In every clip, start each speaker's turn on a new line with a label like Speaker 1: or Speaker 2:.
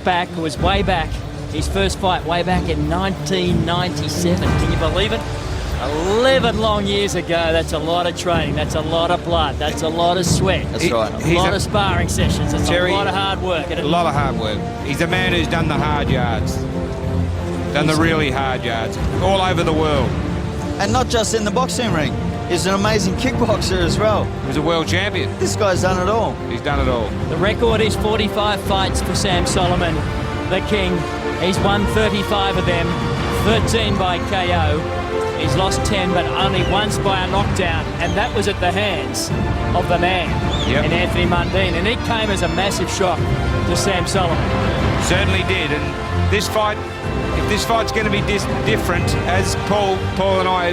Speaker 1: back was way back. His first fight way back in 1997. Can you believe it? 11 long years ago. That's a lot of training. That's a lot of blood. That's a lot of sweat.
Speaker 2: That's right.
Speaker 1: A lot of sparring sessions. That's
Speaker 3: Jerry,
Speaker 1: a lot of hard work.
Speaker 3: A lot of hard work. He's a man who's done the hard yards. Done the really hard yards. All over the world.
Speaker 2: And not just in the boxing ring. He's an amazing kickboxer as well.
Speaker 3: He was a world champion.
Speaker 2: This guy's done it all.
Speaker 3: He's done it all.
Speaker 1: The record is 45 fights for Sam Soliman, the king. He's won 35 of them, 13 by KO. He's lost 10, but only once by a knockdown, and that was at the hands of the man in Anthony Mundine. And it came as a massive shock to Sam Soliman.
Speaker 3: Certainly did. And this fight, if this fight's going to be different, as Paul and I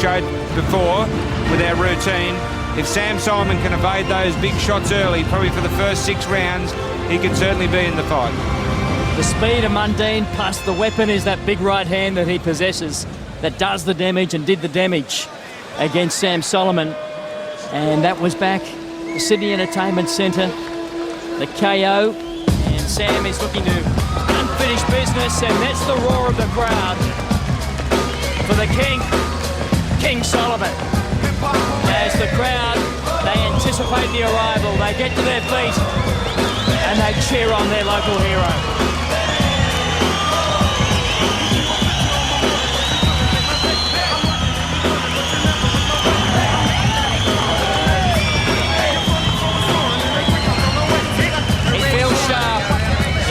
Speaker 3: showed before with our routine, if Sam Soliman can evade those big shots early, probably for the first 6 rounds, he can certainly be in the fight.
Speaker 1: The speed of Mundine plus the weapon is that big right hand that he possesses that does the damage and did the damage against Sam Soliman. And that was back at the Sydney Entertainment Centre, the KO. And Sam is looking to unfinished business, and that's the roar of the crowd for the king, King Soliman. As the crowd, they anticipate the arrival, they get to their feet and they cheer on their local hero. He feels sharp.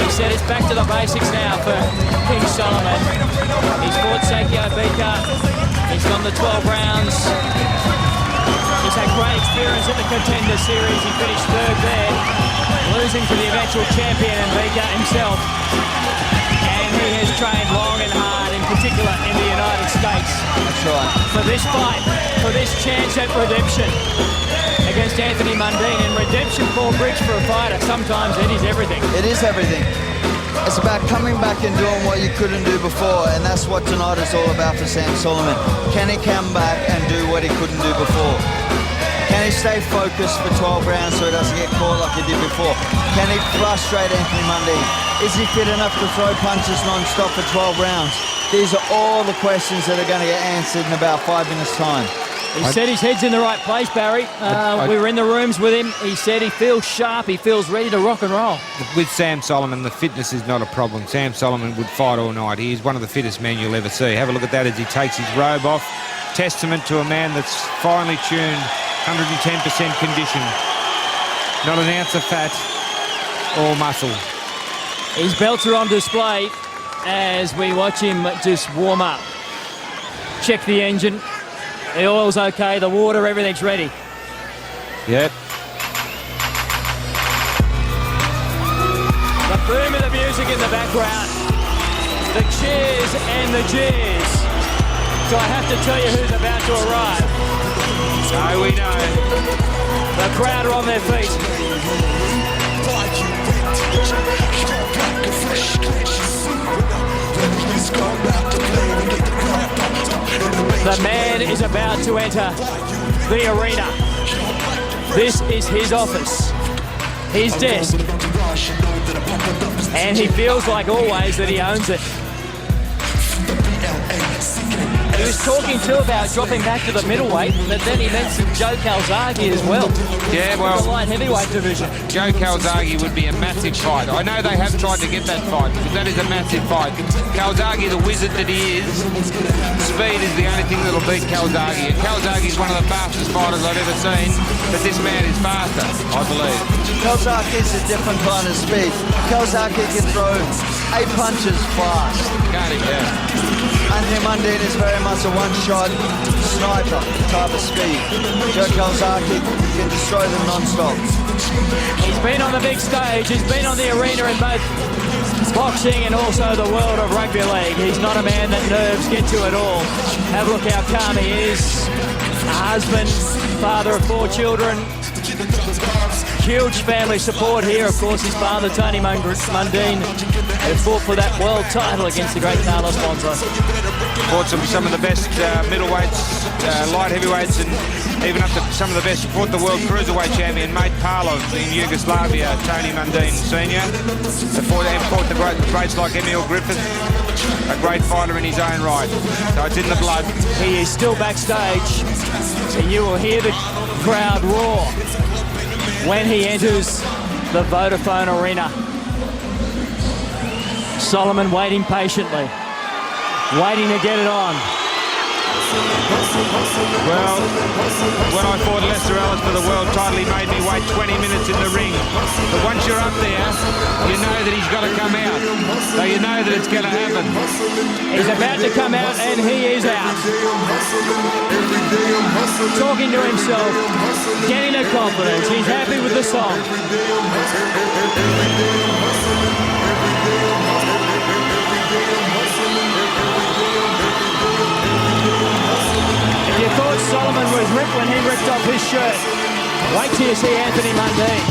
Speaker 1: He said it's back to the basics now for King Soliman. He's fought Sakio Bika. He's gone the 12 rounds. He's had great experience at the Contender Series. He finished 3rd there, losing to the eventual champion and Bika himself. And he has trained long and hard, in particular in the United States.
Speaker 2: That's right.
Speaker 1: For this fight, for this chance at redemption against Anthony Mundine. And redemption, Paul Bridge, for a fighter, sometimes it is everything.
Speaker 2: It is everything. It's about coming back and doing what you couldn't do before, and that's what tonight is all about for Sam Soliman. Can he come back and do what he couldn't do before? Can he stay focused for 12 rounds so he doesn't get caught like he did before? Can he frustrate Anthony Mundine? Is he fit enough to throw punches non-stop for 12 rounds? These are all the questions that are going to get answered in about 5 minutes' time.
Speaker 1: He said his head's in the right place, Barry. We were in the rooms with him. He said he feels sharp. He feels ready to rock and roll.
Speaker 3: With Sam Soliman, the fitness is not a problem. Sam Soliman would fight all night. He is one of the fittest men you'll ever see. Have a look at that as he takes his robe off. Testament to a man that's finely tuned, 110% condition. Not an ounce of fat or muscle.
Speaker 1: His belts are on display as we watch him just warm up. Check the engine. The oil's okay, the water, everything's ready.
Speaker 3: Yep.
Speaker 1: The boom of the music in the background. The cheers and the jeers. So I have to tell you who's about to arrive.
Speaker 3: So we know.
Speaker 1: The crowd are on their feet. The man is about to enter the arena. This is his office, his desk, and he feels like always that he owns it. He was talking too about dropping back to the middleweight, but then he mentioned Joe Calzaghe as well.
Speaker 3: Yeah, well,
Speaker 1: the light heavyweight division.
Speaker 3: Joe Calzaghe would be a massive fight. I know they have tried to get that fight because that is a massive fight. Calzaghe, the wizard that he is, speed is the only thing that'll beat Calzaghe. And Calzaghe is one of the fastest fighters I've ever seen, but this man is faster, I believe.
Speaker 2: Calzaghe is a different kind of speed. Calzaghe can throw 8 punches fast.
Speaker 3: Can't he? Yeah.
Speaker 2: Anthony Mundine is very much a one-shot sniper type of speed. Joe Calzaghe can destroy them non-stop.
Speaker 1: He's been on the big stage, he's been on the arena in both boxing and also the world of rugby league. He's not a man that nerves get to at all. Have a look how calm he is. A husband, father of 4 children. Huge family support here. Of course, his father, Tony Mundine, who fought for that world title against the great Carlos Monzo.
Speaker 3: Fought some of the best middleweights, light heavyweights, and even up to some of the best. Fought the world cruiserweight champion, Mate Parlov in Yugoslavia, Tony Mundine Sr. Fought greats like Emil Griffith, a great fighter in his own right. So it's in the blood.
Speaker 1: He is still backstage, and you will hear the crowd roar when he enters the Vodafone Arena. Soliman waiting patiently, waiting to get it on.
Speaker 3: Well, when I fought Lester Ellis for the world title, he made me wait 20 minutes in the ring. But once you're up there, you know that he's got to come out. So you know that it's going to happen.
Speaker 1: He's about to come out, and he is out. Talking to himself, getting the confidence. He's happy with the song. If you thought Soliman was ripped when he ripped off his shirt, wait till you see Anthony Mundine.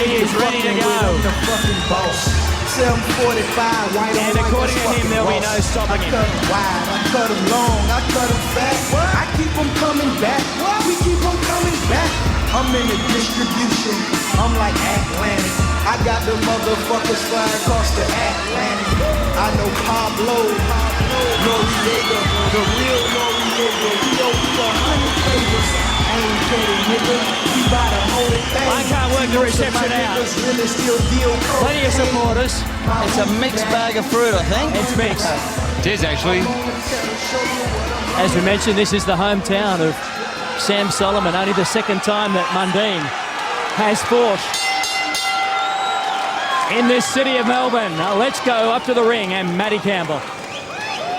Speaker 1: He is ready to go.
Speaker 4: 745, white
Speaker 1: And according to him, there'll be no stopping him.
Speaker 4: I cut him wide, I cut him long, I cut him fat. I keep him coming back. We keep him coming back. I'm in the distribution. I'm like Atlantic. I got the motherfuckers flying across the Atlantic. I know Pablo, Noriega, the real Noriega. We owe you 100 favors. I ain't kidding, nigga. We buy the whole thing.
Speaker 1: I can't work the reception out. Plenty of supporters.
Speaker 2: It's a mixed bag of fruit, I think.
Speaker 1: It's mixed.
Speaker 3: It is actually.
Speaker 1: As we mentioned, this is the hometown of Sam Soliman. Only the second time that Mundine has fought in this city of Melbourne. Now let's go up to the ring and Matty Campbell.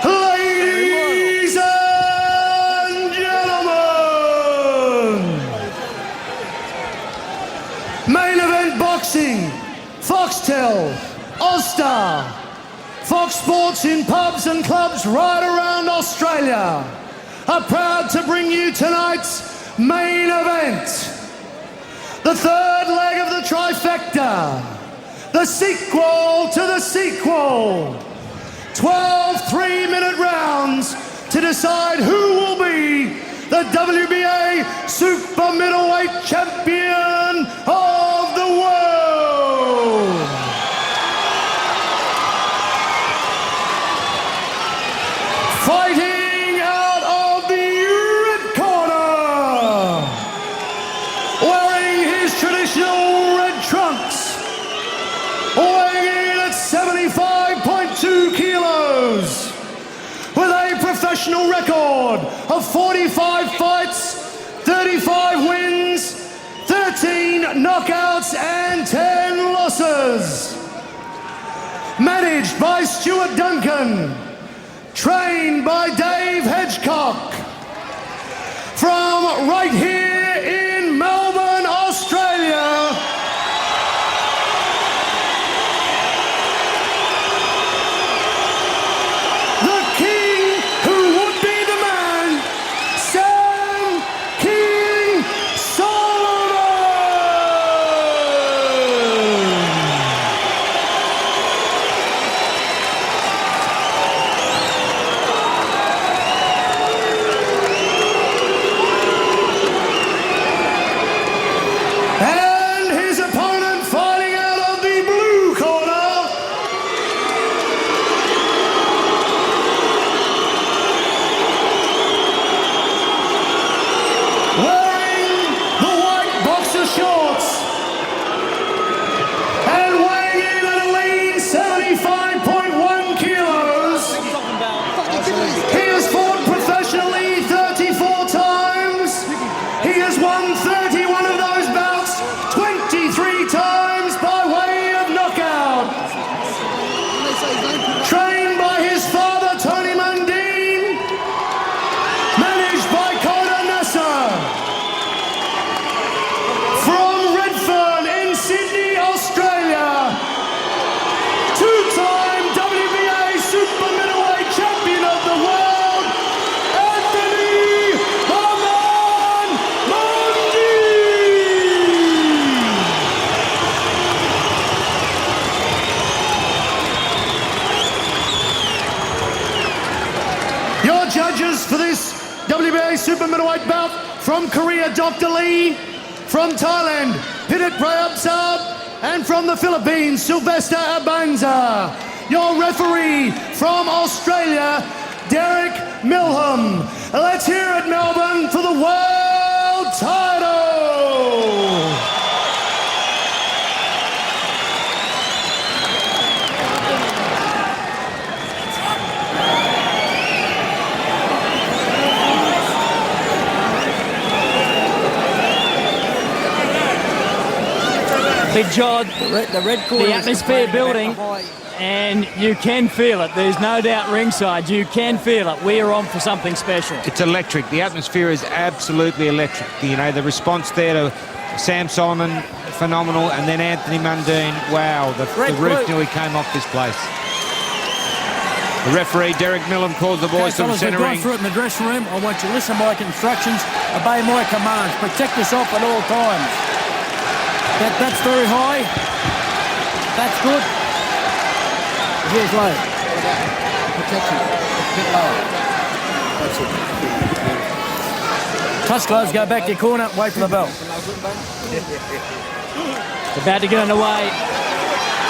Speaker 5: Ladies and gentlemen, main event boxing, Foxtel, All-Star, Fox Sports in pubs and clubs right around Australia are proud to bring you tonight's main event. The third leg of the trifecta, the sequel to the sequel. 12 3-minute rounds to decide who will be the WBA Super Middleweight Champion of the world. Fighting out of the red corner, wearing his traditional red trunks, weighing in at 75.2 kilos, with a professional record of 45 fights, 35 wins, 13 knockouts and 10 losses. Managed by Stuart Duncan, trained by Dave Hedgecock, from right here in Melbourne, Australia, the king who would be the man, Sam King Soliman. And his opponent fighting out of the blue corner, wearing the white boxer shorts and weighing in at a lean 75.1 kilos. He has fought professionally 34 times. He has won 31 of those bouts, 23 times by way of knockout. Trained by his father, Tony Mundine, managed by Coda Nasser. From Redfern in Sydney, Australia, two-time WBA Super Middleweight Champion of the world, Anthony Mundine. Your judges for this WBA Super Middleweight bout: from Korea, Dr. Lee; from Thailand, Pinit Prayadsab; And from the Philippines, Silvestre Abainza. Your referee from Australia, Derek Milham. Let's hear it, Melbourne, for the world title.
Speaker 1: Big Jod, the atmosphere building, and you can feel it. There's no doubt ringside. You can feel it. We are on for something special.
Speaker 3: It's electric. The atmosphere is absolutely electric. You know, the response there to Sam Soliman, phenomenal, and then Anthony Mundine. Wow, the roof nearly came off this place. The referee, Derek Milham, calls the boys to the centre ring.
Speaker 6: We've gone through it in the dressing room. I want you to listen to my instructions, obey my commands, protect yourself at all times. That's very high. That's good. Here's low. Protection. A bit lower. That's it. Touch gloves, go back to your corner, wait for the bell.
Speaker 1: It's about to get underway.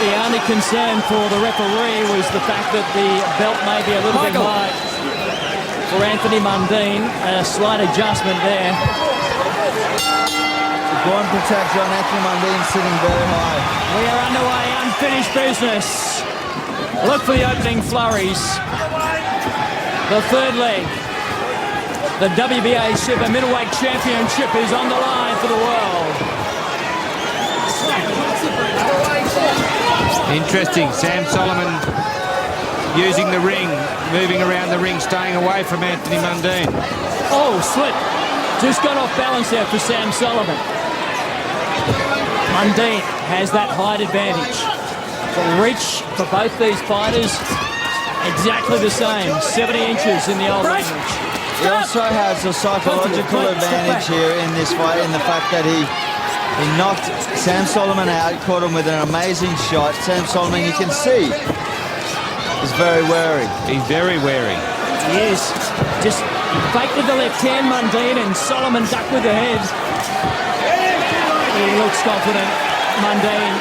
Speaker 1: The only concern for the referee was the fact that the belt may be a little bit high for Anthony Mundine. A slight adjustment there.
Speaker 2: Go and protect John Anthony Mundine sitting very high.
Speaker 1: We are underway, unfinished business. Look for the opening flurries. The third leg. The WBA Super Middleweight Championship is on the line for the world.
Speaker 3: Interesting. Sam Soliman using the ring, moving around the ring, staying away from Anthony Mundine.
Speaker 1: Oh, slip. Just got off balance there for Sam Soliman. Mundine has that height advantage. The reach for both these fighters, exactly the same, 70 inches in the old language.
Speaker 2: He also has a psychological advantage here in this fight, in the fact that he knocked Sam Soliman out, caught him with an amazing shot. Sam Soliman, you can see, is very wary.
Speaker 3: He's very wary.
Speaker 1: He is. Just faked with the left hand, Mundine, and Soliman ducked with the head. He looks confident. Mundine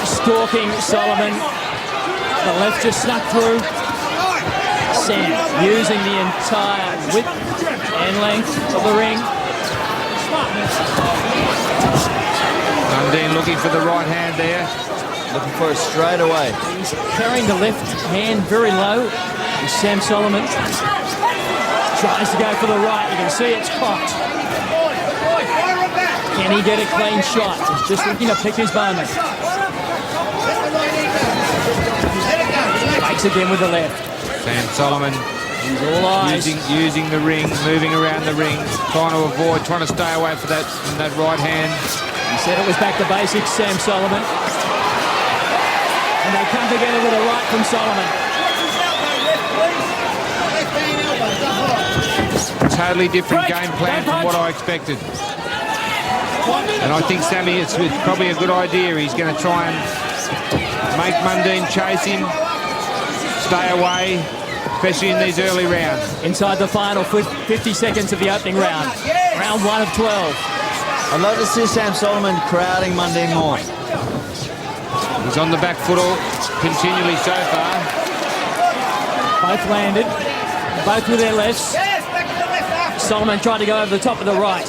Speaker 1: stalking Soliman. The left just snuck through. Sam using the entire width and length of the ring.
Speaker 3: Mundine looking for the right hand there.
Speaker 2: Looking for it straight away.
Speaker 1: He's carrying the left hand very low. And Sam Soliman tries to go for the right. You can see it's cocked. Can he get a clean shot? He's just looking to pick his moment. Fakes again with the left.
Speaker 3: Sam Soliman
Speaker 1: All eyes.
Speaker 3: using the ring, moving around the ring, trying to avoid, trying to stay away from that right hand.
Speaker 1: He said it was back to basics, Sam Soliman. And they come together with a right from Soliman.
Speaker 3: Totally different game plan from what I expected. And I think Sammy, it's probably a good idea. He's going to try and make Mundine chase him, stay away, especially in these early rounds.
Speaker 1: Inside the final 50 seconds of the opening round. Round 1 of 12.
Speaker 2: I'd love to see Sam Soliman crowding Mundine more.
Speaker 3: He's on the back foot continually so far.
Speaker 1: Both landed, both with their lefts. Soliman tried to go over the top of the right.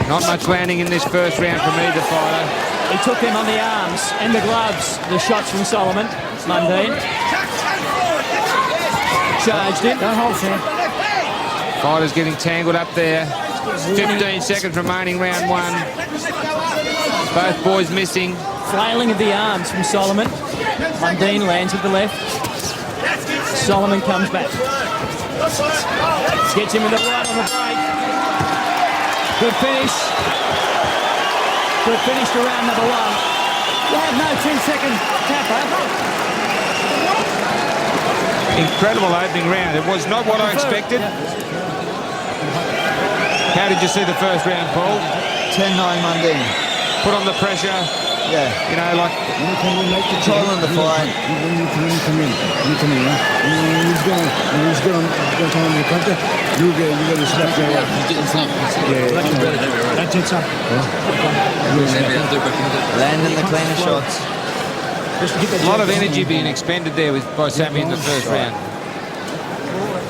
Speaker 3: Not much landing in this first round from either fighter.
Speaker 1: He took him on the arms and the gloves, the shots from Soliman. Mundine charged him.
Speaker 6: Don't hold, Sam.
Speaker 3: Fighters getting tangled up there. 15 seconds remaining, round 1. Both boys missing.
Speaker 1: Flailing of the arms from Soliman. Mundine lands with the left. Soliman comes back. Gets him with the right on the break. Good finish. Good finish to round number 1.
Speaker 6: You have no 10-second tap,
Speaker 3: Incredible opening round. It was not what I expected. How did you see the first round, Paul?
Speaker 2: 10-9 Mundine.
Speaker 3: Put on the pressure.
Speaker 2: Yeah.
Speaker 3: You know, like
Speaker 2: Controlling the fight.
Speaker 7: Come in. He's going to come on the counter. You get a slap there.
Speaker 8: He's getting slumped.
Speaker 7: That's it, sir.
Speaker 2: Landing the cleaner shots.
Speaker 3: a lot of energy being expended there by Sammy in the first round.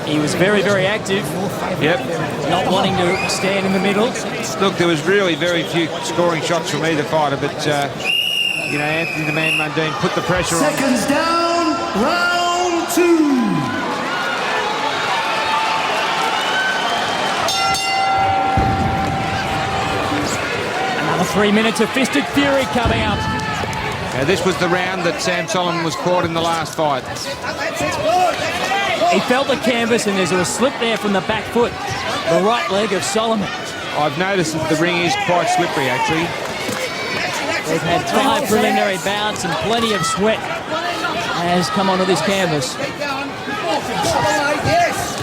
Speaker 1: He was very, very active.
Speaker 3: Yep.
Speaker 1: Not wanting to stand in the middle.
Speaker 3: Look, there was really very few scoring shots from either fighter, but, you know, Anthony the Man Mundine put the pressure on.
Speaker 5: Seconds down, round 2.
Speaker 1: Another 3 minutes of fisted fury coming up.
Speaker 3: Now, this was the round that Sam Soliman was caught in the last fight.
Speaker 1: He felt the canvas and there's a slip there from the back foot. The right leg of Soliman.
Speaker 3: I've noticed that the ring is quite slippery, actually.
Speaker 1: They've had 5 preliminary bouts and plenty of sweat has come onto this canvas.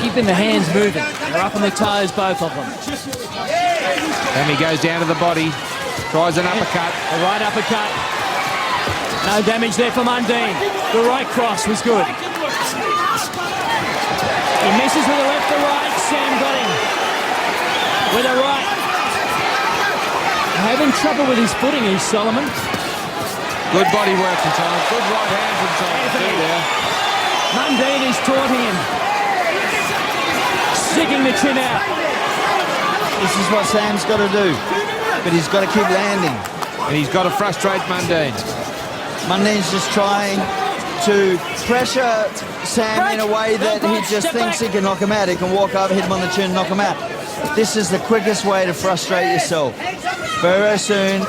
Speaker 1: Keeping the hands moving. They're up on their toes, both of them.
Speaker 3: Sammy goes down to the body, tries an uppercut.
Speaker 1: The right uppercut. No damage there for Mundine. The right cross was good. He misses with the left, the right. Sam got him with a right. Having trouble with his footing, is Soliman.
Speaker 3: Good body work from Soliman. Good right hand from Soliman too there.
Speaker 1: Mundine is taunting him. Sticking the chin out.
Speaker 2: This is what Sam's got to do. But he's got to keep landing.
Speaker 3: And he's got to frustrate Mundine.
Speaker 2: Mundine's just trying to pressure Sam in a way that he just thinks he can knock him out. He can walk over, hit him on the chin, knock him out. This is the quickest way to frustrate yourself. Very, very soon,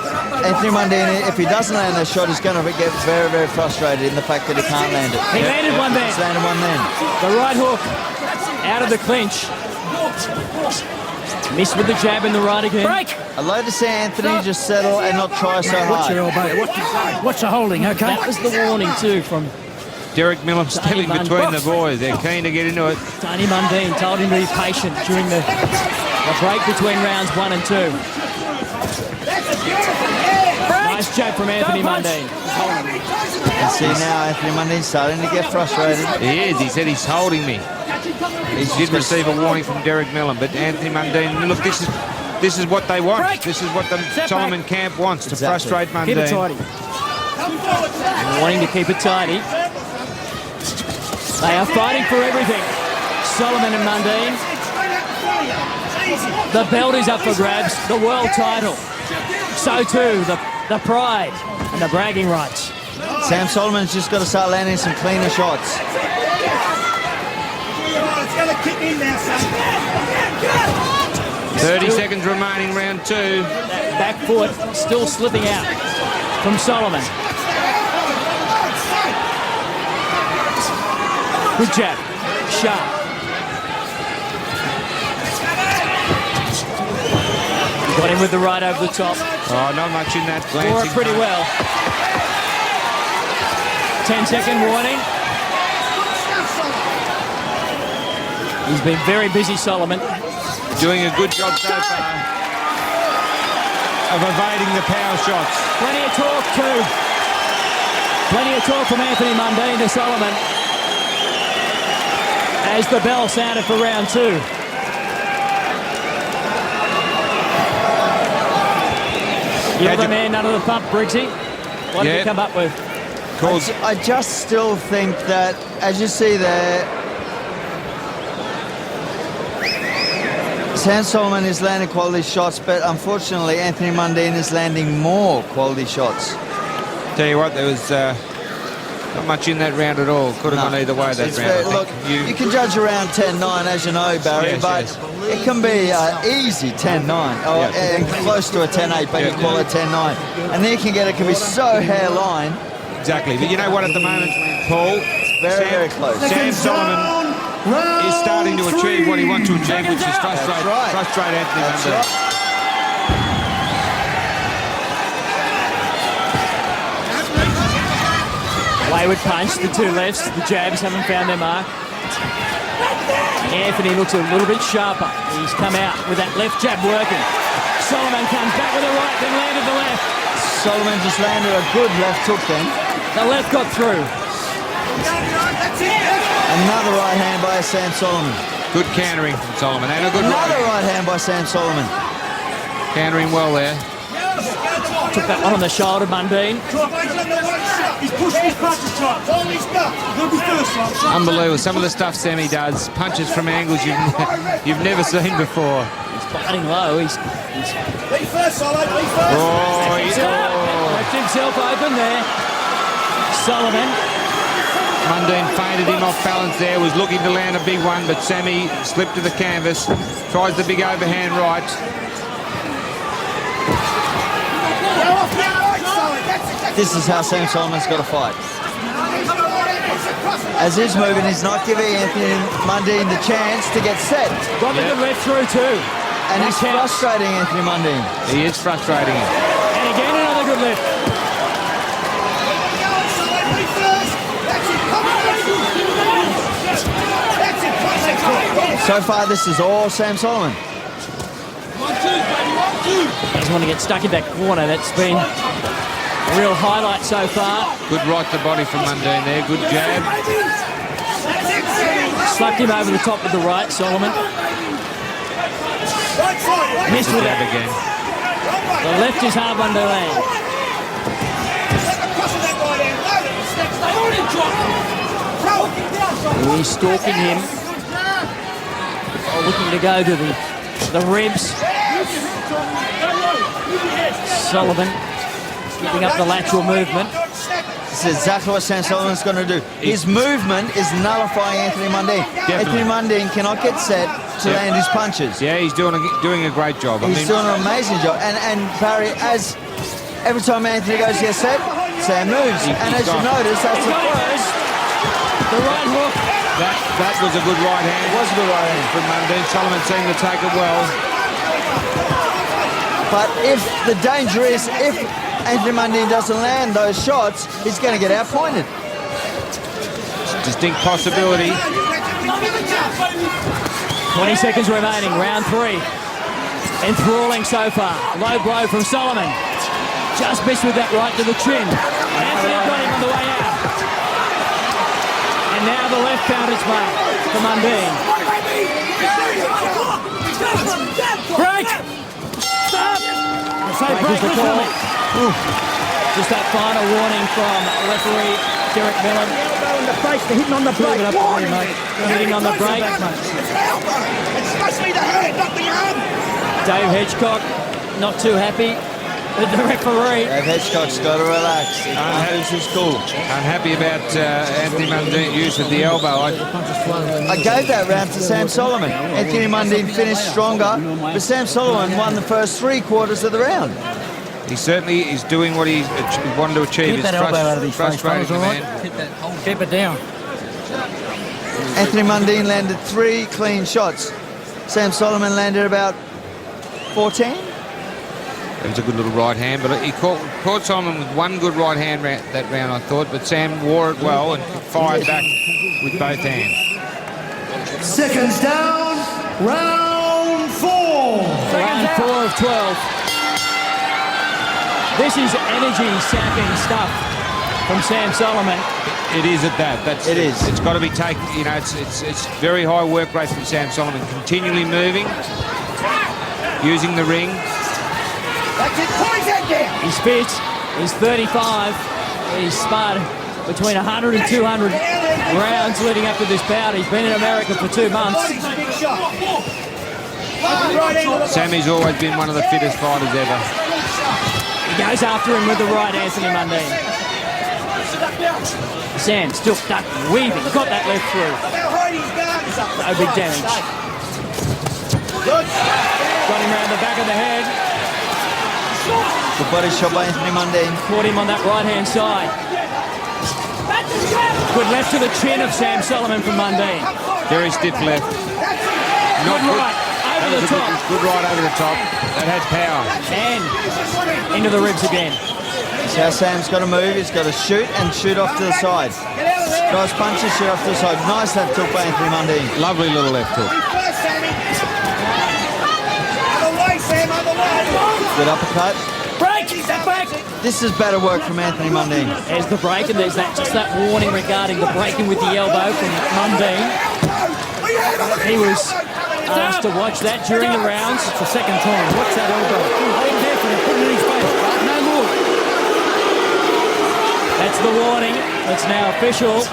Speaker 2: Anthony Mundine, if he doesn't land that shot, he's going to get very, very frustrated in the fact that he can't land it.
Speaker 1: He landed one there.
Speaker 2: He's landed one then.
Speaker 1: The right hook out of the clinch. Missed with the jab in the right again.
Speaker 6: Break!
Speaker 2: I'd like to see Anthony just settle and not try so
Speaker 6: Watch your
Speaker 2: hard.
Speaker 6: elbow. What's the holding, okay?
Speaker 1: That was the warning too from
Speaker 3: Derek Milham stepping between the boys. They're keen to get into it.
Speaker 1: Tony Mundine. Told him to be patient during the break between rounds 1 and 2. Nice jab from Anthony Mundine.
Speaker 2: You see now Anthony Mundine's starting to get frustrated.
Speaker 3: He is. He said he's holding me. He did receive a warning from Derek Milham, but Anthony Mundine, look, this is what they want.
Speaker 6: Break.
Speaker 3: This is what the Soliman camp wants, to
Speaker 2: Exactly.
Speaker 3: frustrate
Speaker 1: Keep it
Speaker 3: Mundine.
Speaker 1: tidy. Wanting to keep it tidy. They are fighting for everything. Soliman and Mundine. The belt is up for grabs. The world title. So too, the pride and the bragging rights.
Speaker 2: Sam Soliman's just got to start landing some cleaner shots.
Speaker 3: 30 seconds remaining, round 2.
Speaker 1: That back foot still slipping out from Soliman. Good jab. Sharp. Got him with the right over the top.
Speaker 3: Oh, not much in that.
Speaker 1: Bore it
Speaker 3: Glancing
Speaker 1: pretty
Speaker 3: punch.
Speaker 1: well. 10-second warning. He's been very busy, Soliman.
Speaker 3: Doing a good job so far of evading the power shots.
Speaker 1: Plenty of talk too. Plenty of talk from Anthony Mundine to Soliman. As the bell sounded for round 2. You're the man under the pump, Briggsy. What did you come up with?
Speaker 2: I just still think that, as you see there, Sam Soliman is landing quality shots, but unfortunately Anthony Mundine is landing more quality shots.
Speaker 3: Tell you what, there was not much in that round at all. Could have gone either way that round. I think.
Speaker 2: Look, you can judge around 10-9, as you know, Barry,
Speaker 3: Yes,
Speaker 2: but it can be easy 10-9, and close to a 10-8, but you call it 10-9. And then you can get it can be so hairline.
Speaker 3: Exactly, but you know what, at the moment, Paul,
Speaker 2: Very close.
Speaker 3: Sam Soliman is starting to achieve what he wants to achieve, which is frustrate Anthony Mundine.
Speaker 1: Wayward punch, the two lefts, the jabs haven't found their mark. Anthony looks a little bit sharper. He's come out with that left jab working. Soliman comes back with a right, then landed the left.
Speaker 2: Soliman just landed a good left hook then.
Speaker 1: The left got through.
Speaker 2: Another right hand by Sam Soliman.
Speaker 3: Good countering from Soliman. And a good
Speaker 2: Another right hand by Sam Soliman.
Speaker 3: countering well there.
Speaker 1: Took that one on the shoulder, Mundine.
Speaker 5: He's pushing his punches tight. He'll be first, son.
Speaker 3: Unbelievable. Some of the stuff Sammy does, punches from angles you've never seen before.
Speaker 1: He's biting low. He's
Speaker 5: Be first, Solo. Be first.
Speaker 1: left himself open there. Soliman.
Speaker 3: Mundine feinted him off balance there, was looking to land a big one, but Sammy slipped to the canvas, tries the big overhand right.
Speaker 2: This is how Sam Soliman's got to fight. As he's moving, he's not giving Anthony Mundine the chance to get set.
Speaker 1: Got the good left through too.
Speaker 2: And he's frustrating Anthony Mundine.
Speaker 3: He is frustrating him.
Speaker 1: And again another good left.
Speaker 2: So far, this is all Sam Soliman.
Speaker 1: Doesn't want to get stuck in that corner. That's been a real highlight so far.
Speaker 3: Good right to body from Mundine there, good jab.
Speaker 1: Slapped him over the top with the right, Soliman. Missed with
Speaker 3: Jab
Speaker 1: that.
Speaker 3: again.
Speaker 1: The left is hard one to land. He's stalking him. Looking to go to the ribs. Soliman giving up the lateral movement.
Speaker 2: This is exactly what Sam Soliman's going to do. His movement is nullifying Anthony Mundine. Anthony Mundine cannot get set to land his punches.
Speaker 3: Yeah, he's doing a great job.
Speaker 2: He's doing an amazing job. And Barry, as every time Anthony goes to get set, Sam moves. And as you notice, that's the first.
Speaker 1: The right hook.
Speaker 3: That was a good right hand.
Speaker 2: It was a good right hand
Speaker 3: from Mundine. Soliman seemed to take it well.
Speaker 2: But if the danger is, if Anthony Mundine doesn't land those shots, he's going to get outpointed.
Speaker 3: Distinct possibility.
Speaker 1: 20 seconds remaining, round 3. Enthralling so far. Low blow from Soliman. Just missed with that right to the chin. Anthony got him on the way out. And now the left counter's made for Mundine. Break! Stop! Break the call. Just that final warning from referee Derek Milham.
Speaker 6: On the face, they're hitting on the break.
Speaker 1: Hitting on the break.
Speaker 5: It's supposed to be the head, not the arm.
Speaker 1: Dave Hedgecock not too happy with the referee.
Speaker 2: Dave Hedgecock's got to relax. He can't lose his cool.
Speaker 3: Unhappy about Anthony Mundine's use of the elbow.
Speaker 2: I gave that round to Sam Soliman. Anthony Mundine finished stronger, but Sam Soliman won the first 3 quarters of the round.
Speaker 3: He certainly is doing what he wanted to achieve.
Speaker 6: Keep that elbow out of his face,
Speaker 3: frustrating
Speaker 6: fellas, all
Speaker 3: the
Speaker 6: right?
Speaker 3: man.
Speaker 6: Keep it down.
Speaker 2: Anthony Mundine landed 3 clean shots. Sam Soliman landed about 14.
Speaker 3: It was a good little right hand, but he caught Soliman with one good right hand that round, I thought, but Sam wore it well and fired back with both hands.
Speaker 5: Seconds down, round 4.
Speaker 1: Round 4 of 12. This is energy-sapping stuff from Sam Soliman.
Speaker 3: It is at that.
Speaker 2: It is.
Speaker 3: It's got to be taken. You know, it's very high work rate from Sam Soliman, continually moving, using the ring.
Speaker 1: He's fit. He's 35. He's sparred between 100 and 200 rounds leading up to this bout. He's been in America for 2 months.
Speaker 3: Sammy's always been one of the fittest fighters ever.
Speaker 1: He goes after him with the right, Anthony Mundine. Sam still stuck, weaving. Got that left through. No big damage. Got him around the back of the head.
Speaker 2: Good body shot by Anthony Mundine.
Speaker 1: Caught him on that right-hand side. Good left to the chin of Sam Soliman from Mundine.
Speaker 3: Very stiff left.
Speaker 1: Good right, over the top.
Speaker 3: Good right over the top. That has power.
Speaker 1: And into the ribs again.
Speaker 2: See how Sam's got to move. He's got to shoot and shoot off to the side. Nice punches, shoot off to the side. Nice left hook by Anthony Mundine.
Speaker 3: Lovely little left hook.
Speaker 2: Good uppercut.
Speaker 1: Break! Step back!
Speaker 2: This is better work from Anthony Mundine.
Speaker 1: There's the break, and there's just that warning regarding the breaking with the elbow from Mundine. He was asked to watch that during the rounds.
Speaker 6: It's the second time. Watch that elbow. Hold carefully. Put it in his face. No more.
Speaker 1: That's the warning. It's now official.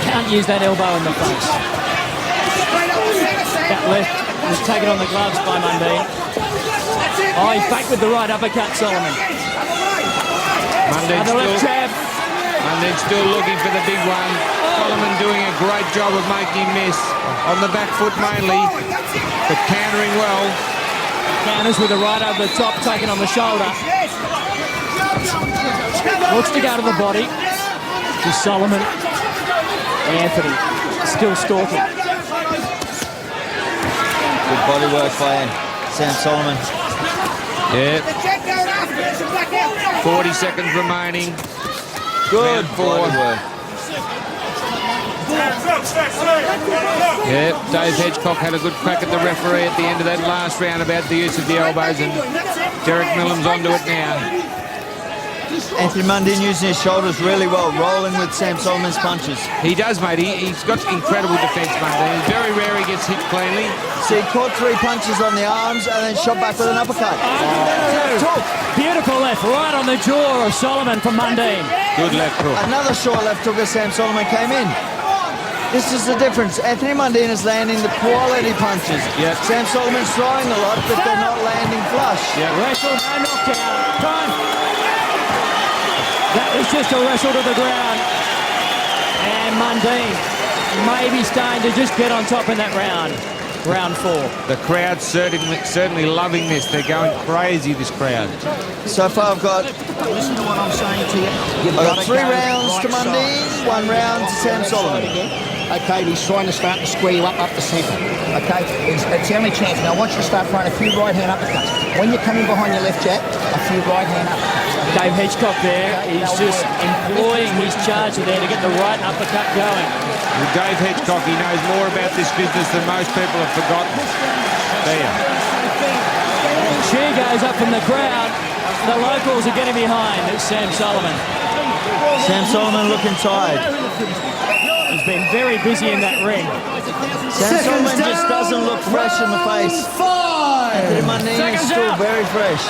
Speaker 1: Can't use that elbow in the face. That left was taken on the gloves by Mundine. Oh, he's back with the right uppercut, Soliman.
Speaker 3: Mundine's
Speaker 1: The left jab.
Speaker 3: Mundine's still looking for the big one. Soliman doing a great job of making him miss. On the back foot mainly, but countering well.
Speaker 1: Counters with the right over the top, taken on the shoulder. Looks to go to the body. To Soliman. Anthony still stalking.
Speaker 2: Good body work by Sam Soliman.
Speaker 3: Yeah. 40 seconds remaining.
Speaker 2: Good
Speaker 3: Round 4.
Speaker 2: body work.
Speaker 3: Yeah, Dave Hedgecock had a good crack at the referee at the end of that last round about the use of the elbows, and Derek Milham's onto it now.
Speaker 2: Anthony Mundine using his shoulders really well, rolling with Sam Soliman's punches.
Speaker 3: He does, mate. He's got incredible defence, Mundine. It's very rare he gets hit cleanly.
Speaker 2: See, he caught 3 punches on the arms and then shot back with an uppercut.
Speaker 1: Beautiful left, right on the jaw of Soliman from Mundine.
Speaker 3: Good left hook.
Speaker 2: Another short left hook as Sam Soliman came in. This is the difference. Anthony Mundine is landing the quality punches.
Speaker 3: Yep.
Speaker 2: Sam Soliman's throwing a lot, but they're not landing flush.
Speaker 1: Wrestle, no knockdown. Time. That was just a wrestle to the ground. And Mundine maybe starting to just get on top in that round. Round 4.
Speaker 3: The crowd's certainly loving this. They're going crazy, this crowd.
Speaker 2: So far I've got
Speaker 8: Listen to what I'm saying to you. You've
Speaker 2: I've
Speaker 8: got
Speaker 2: got
Speaker 8: to
Speaker 2: 3
Speaker 8: go
Speaker 2: rounds to
Speaker 8: right
Speaker 2: Mundine,
Speaker 8: side.
Speaker 2: 1 round to Sam Soliman.
Speaker 8: Okay, he's trying to start to square you up the centre. Okay, it's the only chance. Now I want you to start throwing a few right-hand uppercuts. When you come in behind your left jab, a few right-hand uppercuts.
Speaker 1: Dave Hedgecock there, he's just employing his charger there to get the right uppercut going.
Speaker 3: With Dave Hedgecock, he knows more about this business than most people have forgotten. There.
Speaker 1: Cheer goes up from the crowd. The locals are getting behind. It's Sam Soliman.
Speaker 2: Sam Soliman looking tired.
Speaker 1: He's been very busy in that ring.
Speaker 2: Sam Soliman just doesn't look fresh in the face. Anthony Mundine is still very fresh.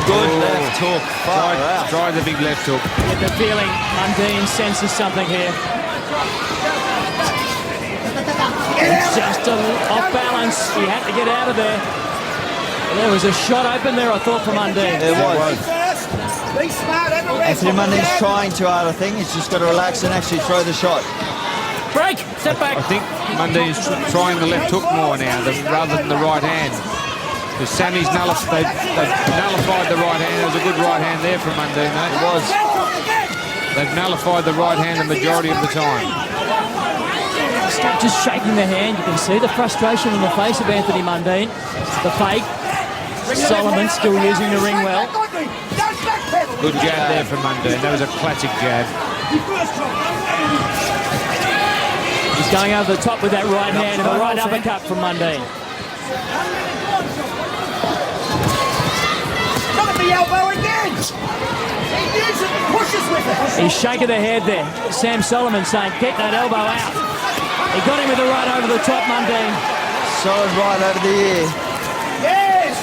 Speaker 2: Good left hook. Far out.
Speaker 3: Try the big left hook.
Speaker 1: Get the feeling Mundine senses something here. It's just off balance. He had to get out of there. There was a shot open there, I thought, for Mundine.
Speaker 2: There was. Anthony Mundine's trying too hard, I think. He's just got to relax and actually throw the shot.
Speaker 1: Break! Step back.
Speaker 3: I think Mundine's trying the left hook more now rather than the right hand. Because Sammy's they've nullified the right hand. There was a good right hand there from Mundine, mate.
Speaker 2: It was.
Speaker 3: They've nullified the right hand the majority of the time.
Speaker 1: Just shaking the hand. You can see the frustration on the face of Anthony Mundine. The fake. Soliman still using the ring well.
Speaker 3: Good jab there from Mundine. That was a classic jab.
Speaker 1: He's going over the top with that right hand and a right uppercut from Mundine.
Speaker 4: Look at the elbow again. He uses it, pushes with it.
Speaker 1: He's shaking the head there. Sam Soliman saying, get that elbow out. He got him with the right over the top, Mundine.
Speaker 2: Solid right over the ear.
Speaker 4: Yes.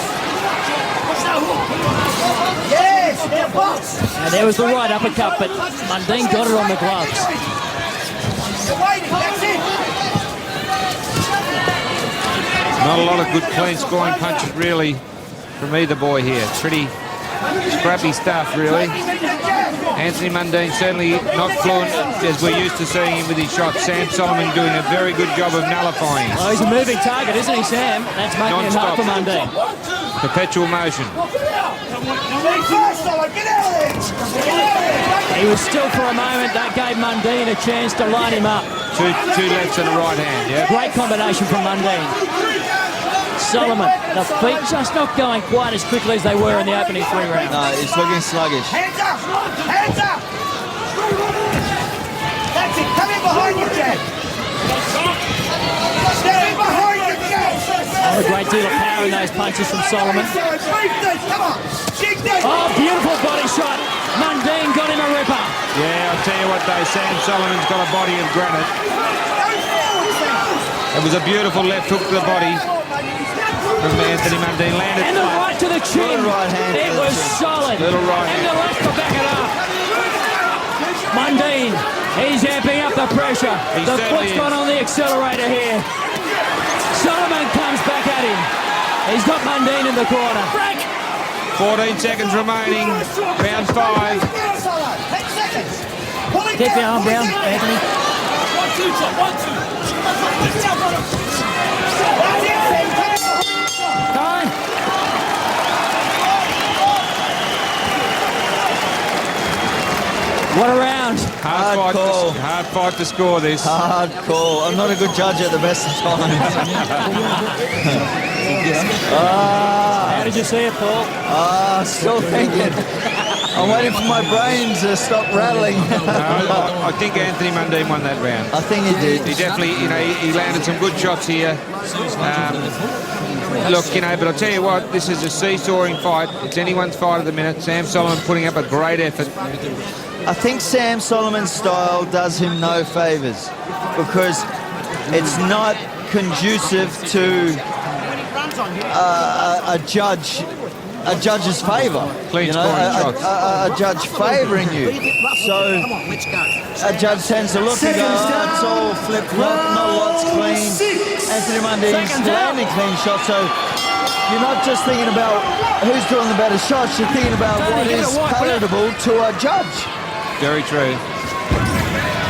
Speaker 4: Yes. Now box.
Speaker 1: And there was the right uppercut, but Mundine got it on the gloves.
Speaker 4: Waiting. That's it.
Speaker 3: Not a lot of good clean scoring punches really from either boy here. Pretty scrappy stuff really. Anthony Mundine certainly not fluent as we're used to seeing him with his shots. Sam Soliman doing a very good job of nullifying.
Speaker 1: Oh, he's a moving target, isn't he, Sam? That's making it hard for Mundine.
Speaker 3: Perpetual motion.
Speaker 1: He was still for a moment. That gave Mundine a chance to line him up.
Speaker 3: Two lefts and a right hand, yeah.
Speaker 1: Great combination from Mundine. Soliman, the feet just not going quite as quickly as they were in the opening 3 rounds.
Speaker 2: No, it's looking sluggish.
Speaker 4: Hands up! Hands up! That's it. Come in behind you, Jed. Step in behind you, Jed.
Speaker 1: Not a great deal of power in those punches from Soliman. Oh, beautiful body shot. Mundine got him a ripper.
Speaker 3: Yeah, I'll tell you what though, Sam Soliman's got a body of granite. It was a beautiful left hook to the body from Anthony Mundine. Landed
Speaker 1: And the right to the chin.
Speaker 2: Right hand
Speaker 1: It
Speaker 2: to the
Speaker 1: was
Speaker 2: chin.
Speaker 1: solid.
Speaker 3: Little right
Speaker 1: And
Speaker 3: hand.
Speaker 1: the left to back it up. Mundine, he's amping up the pressure.
Speaker 3: He
Speaker 1: The
Speaker 3: certainly
Speaker 1: foot's gone
Speaker 3: is.
Speaker 1: on the accelerator here. Soliman comes back at him. He's got Mundine in the corner. Break!
Speaker 3: 14 seconds remaining. Round 5.
Speaker 6: Keep your arm down, Anthony. Time.
Speaker 1: What a round.
Speaker 2: Hard call.
Speaker 3: Hard fight to score this.
Speaker 2: Hard call. I'm not a good judge at the best of times.
Speaker 1: How did you see it, Paul?
Speaker 2: Still thinking. I'm waiting for my brain to stop rattling.
Speaker 3: I think Anthony Mundine won that round.
Speaker 2: I think he did.
Speaker 3: He definitely, he landed some good shots here. Look, but I'll tell you what, this is a seesawing fight. It's anyone's fight at the minute. Sam Soliman putting up a great effort.
Speaker 2: I think Sam Soliman's style does him no favours because it's not conducive to a judge's favour.
Speaker 3: Clean scoring shots.
Speaker 2: A judge favouring you. So a judge tends to look and go, oh, it's all flip-flop, not a lot's clean. Anthony Mundine's landing clean shots, so you're not just thinking about who's doing the better shots, you're thinking about what is palatable to a judge.
Speaker 3: Very true.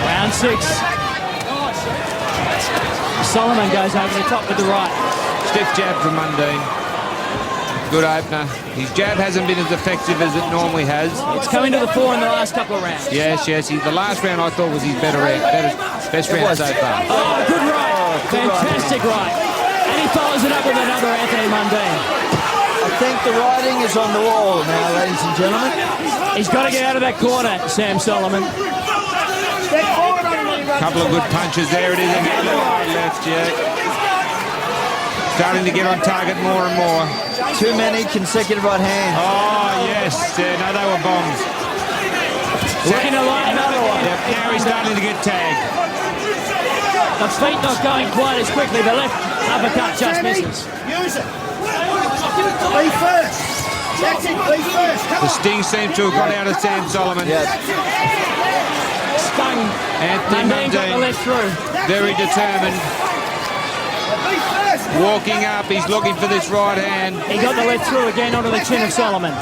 Speaker 1: Round 6. Soliman goes over the top with the right.
Speaker 3: Stiff jab from Mundine. Good opener. His jab hasn't been as effective as it normally has.
Speaker 1: It's coming to the fore in the last couple of rounds.
Speaker 3: Yes. The last round I thought was his best round so far.
Speaker 1: Oh, good right. Fantastic right. And he follows it up with another Anthony Mundine.
Speaker 2: I think the writing is on the wall now, ladies and gentlemen.
Speaker 1: He's got to get out of that corner, Sam Soliman.
Speaker 3: Couple of good punches there. It is a right left, yeah. Starting to get on target more and more.
Speaker 2: Too many consecutive right hands.
Speaker 3: Oh, yes. No, they were bombs.
Speaker 1: Looking to line another one.
Speaker 3: Yep, now he's starting to get tagged.
Speaker 1: The feet not going quite as quickly. The left uppercut just misses.
Speaker 4: Use it. Be first. That's it, be first. Come
Speaker 3: The
Speaker 4: on.
Speaker 3: sting seems to have gone out of Sam Soliman.
Speaker 1: Stung.
Speaker 3: Anthony
Speaker 1: Mundine got the
Speaker 3: Mundine,
Speaker 1: left through.
Speaker 3: very determined.
Speaker 4: Be first.
Speaker 3: Walking up, he's looking for this right hand.
Speaker 1: He got the left through again onto the chin of Soliman.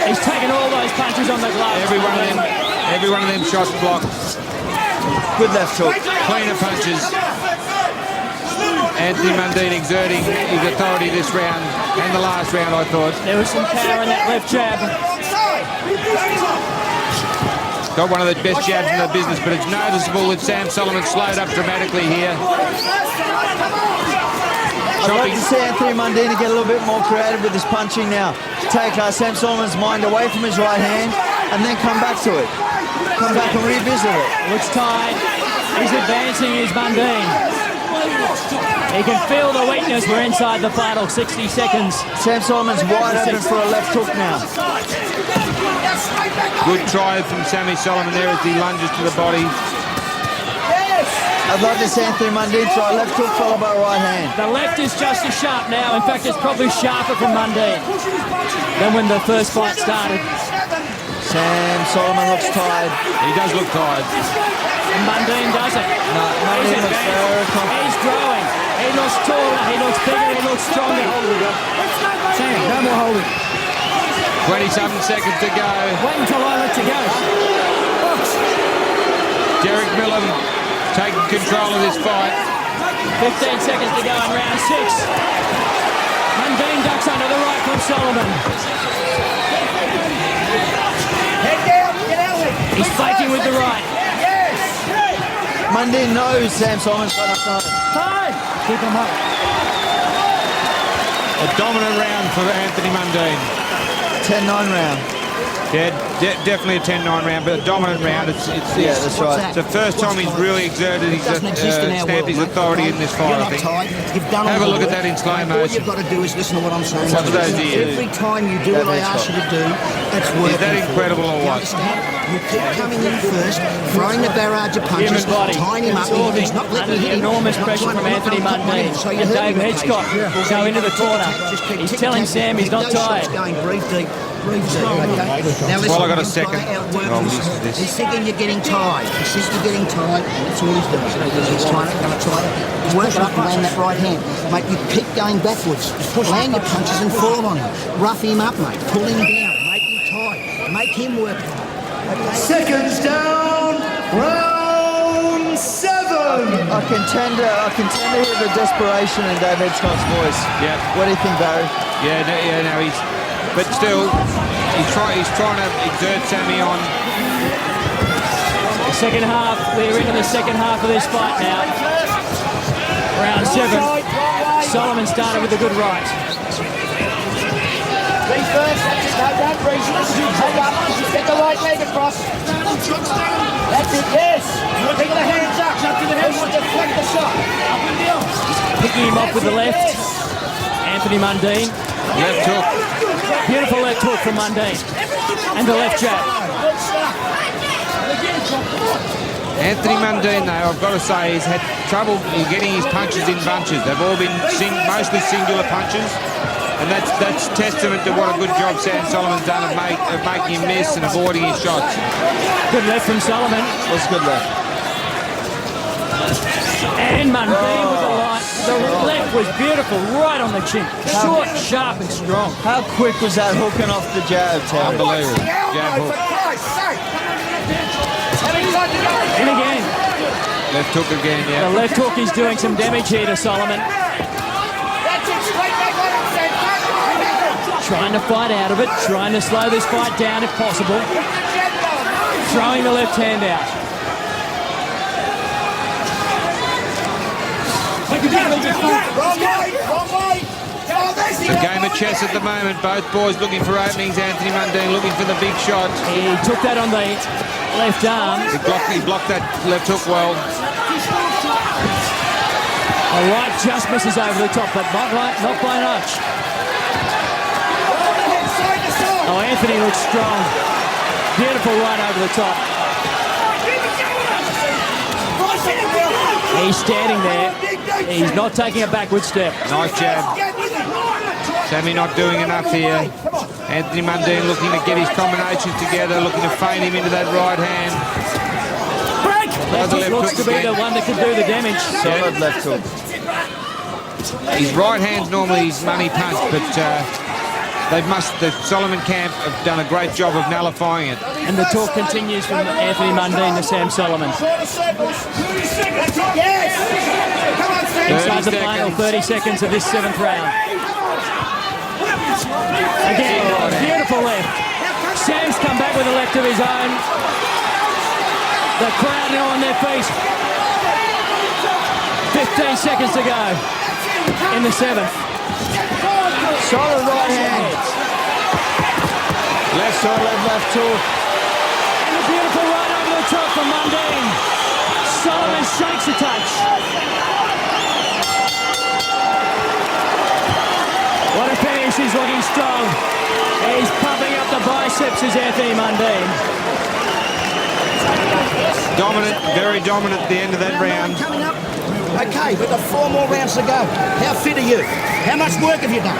Speaker 1: He's taken all those punches on the glove.
Speaker 3: Every one of them shots blocked.
Speaker 2: Good left hook.
Speaker 3: Cleaner punches. Anthony Mundine exerting his authority this round and the last round, I thought.
Speaker 1: There was some power in that left jab.
Speaker 3: Got one of the best jabs in the business, but it's noticeable that Sam Soliman slowed up dramatically here.
Speaker 2: I'd like to see Anthony Mundine get a little bit more creative with his punching now. Take Sam Soliman's mind away from his right hand and then come back to it. Come back and revisit it.
Speaker 1: Looks tired. He's advancing his Mundine. He can feel the weakness. We're inside the final 60 seconds.
Speaker 2: Sam Soliman's wide open for a left hook now.
Speaker 3: Good try from Sammy Soliman there as he lunges to the body.
Speaker 2: I'd like to see Anthony Mundine try a left hook followed by a right hand.
Speaker 1: The left is just as sharp now. In fact, it's probably sharper from Mundine than when the first fight started.
Speaker 2: Sam Soliman looks tired.
Speaker 3: He does look tired.
Speaker 1: And Mundine doesn't.
Speaker 2: No,
Speaker 1: He's
Speaker 2: Mundine looks very
Speaker 1: advanced.
Speaker 2: confident.
Speaker 1: He's growing. He looks taller. He looks bigger. He looks stronger.
Speaker 6: Sam, no more holding.
Speaker 3: 27 seconds to go.
Speaker 6: Wait until I let you go. Box.
Speaker 3: Derek Milham taking control of this fight.
Speaker 1: 15 seconds to go in round 6. Mundine ducks under the right from Soliman.
Speaker 4: Head down. Get out of it.
Speaker 1: He's faking with the right.
Speaker 4: Yes.
Speaker 2: Mundine knows Sam Soliman's got enough time.
Speaker 6: Time. Keep him up.
Speaker 3: A dominant round for Anthony Mundine.
Speaker 2: 10-9 round.
Speaker 3: Yeah, definitely a 10-9 round, but a dominant round. It's
Speaker 2: that's right.
Speaker 3: It's the first time he's really exerted his stamped his authority in this fight.
Speaker 8: You're
Speaker 3: I
Speaker 8: not
Speaker 3: think.
Speaker 8: tired. You've done
Speaker 3: Have a
Speaker 8: all
Speaker 3: look
Speaker 8: the
Speaker 3: at that in slow
Speaker 8: All
Speaker 3: motion.
Speaker 8: you've got to do is listen to what I'm saying.
Speaker 3: Watch those ears.
Speaker 8: Every time you do what I ask you to do, it's working.
Speaker 3: Is that incredible or
Speaker 8: You
Speaker 3: what?
Speaker 8: understand? You keep coming in first, throwing the barrage of punches,
Speaker 1: Human body.
Speaker 8: tying him up.
Speaker 1: Absorbing
Speaker 8: He's not letting you hit him.
Speaker 1: enormous
Speaker 8: He's not
Speaker 1: pressure
Speaker 8: trying
Speaker 1: from
Speaker 8: to
Speaker 1: Anthony
Speaker 8: knock him off.
Speaker 1: Mundine.
Speaker 8: So you
Speaker 1: And
Speaker 8: hurt
Speaker 1: David
Speaker 8: him
Speaker 1: Hitchcock
Speaker 8: occasionally.
Speaker 1: will go into the corner.
Speaker 8: Just keep
Speaker 1: He's
Speaker 8: tick,
Speaker 1: telling
Speaker 8: tack,
Speaker 1: Sam he's
Speaker 8: keep
Speaker 1: not
Speaker 8: those shots
Speaker 1: tired.
Speaker 8: going. Breathe deep. Breathe deep. Okay. Now listen,
Speaker 3: Well, I got a
Speaker 8: you've
Speaker 3: second.
Speaker 8: gotta outwork
Speaker 3: Oh,
Speaker 8: this.
Speaker 3: listen to this.
Speaker 8: He's thinking you're getting tired. He thinks you're getting tired. That's all he's doing. He's going to try to work it up and land that right hand. Mate, you keep going backwards. Land your punches and fall on him. Rough him up, mate. Pull him down. Make him tight. Make him work hard. Okay?
Speaker 5: Seconds down, round 7.
Speaker 2: I can tend to hear the desperation in Dave Hitchcock's voice.
Speaker 3: Yeah.
Speaker 2: What do you think, Barry?
Speaker 3: No, but still, he's trying to exert Sammy on.
Speaker 1: The second half, we're into the second half of this fight now. Round 7. Soliman started with a good right.
Speaker 8: Breathe first. That's it. No, don't breathe. Hold up. Just get the right leg across. That's it. Yes. Pick the hands up. Jump to the head. Deflect the shot. Up and down.
Speaker 1: Picking him off with the left. Anthony Mundine.
Speaker 3: Left hook.
Speaker 1: Beautiful left hook from Mundine. And the left jab.
Speaker 3: Anthony Mundine, though, I've got to say, he's had trouble in getting his punches in bunches. They've all been mostly singular punches. And that's testament to what a good job Sam Soliman's done of making him miss and avoiding his shots.
Speaker 1: Good left from Soliman.
Speaker 2: What's good left?
Speaker 1: And Mundine with the right. The left was beautiful, right on the chin. Short, sharp and strong.
Speaker 2: How quick was that hooking off the jab, Terry?
Speaker 3: Unbelievable. Jab hook.
Speaker 1: And again,
Speaker 3: Left hook again, yeah.
Speaker 1: the left hook is doing some damage here to Soliman. Trying to fight out of it, trying to slow this fight down if possible. Throwing the left hand out.
Speaker 3: It's a game of chess at the moment. Both boys looking for openings. Anthony Mundine looking for the big shot.
Speaker 1: He took that on the left arm.
Speaker 3: He blocked that left hook well.
Speaker 1: The right just misses over the top, but not by much. Oh, Anthony looks strong. Beautiful right over the top. He's standing there. He's not taking a backward step.
Speaker 3: Nice jab. Sammy not doing enough here. Anthony Mundine looking to get his combinations together, looking to feint him into that right hand.
Speaker 1: Left hook looks to be the one that could do the damage.
Speaker 2: Solid left hook.
Speaker 3: His right hand's normally his money punch, but the Soliman camp have done a great job of nullifying it.
Speaker 1: And the talk continues from Anthony Mundine to Sam Soliman. Inside the final 30 seconds of this 7th round. Again, beautiful left. Sam's come back with a left of his own. The crowd now on their feet. 15 seconds to go in the 7th.
Speaker 2: Solid right hand. Left hook.
Speaker 1: And a beautiful right over the top from Mundine. Soliman shakes a touch. What a finish, he's looking strong. He's pumping up the biceps as Anthony Mundine.
Speaker 3: Dominant, very dominant at the end of that round.
Speaker 8: Coming up. Okay, we've got 4 more rounds to go. How fit are you? How much work have you done?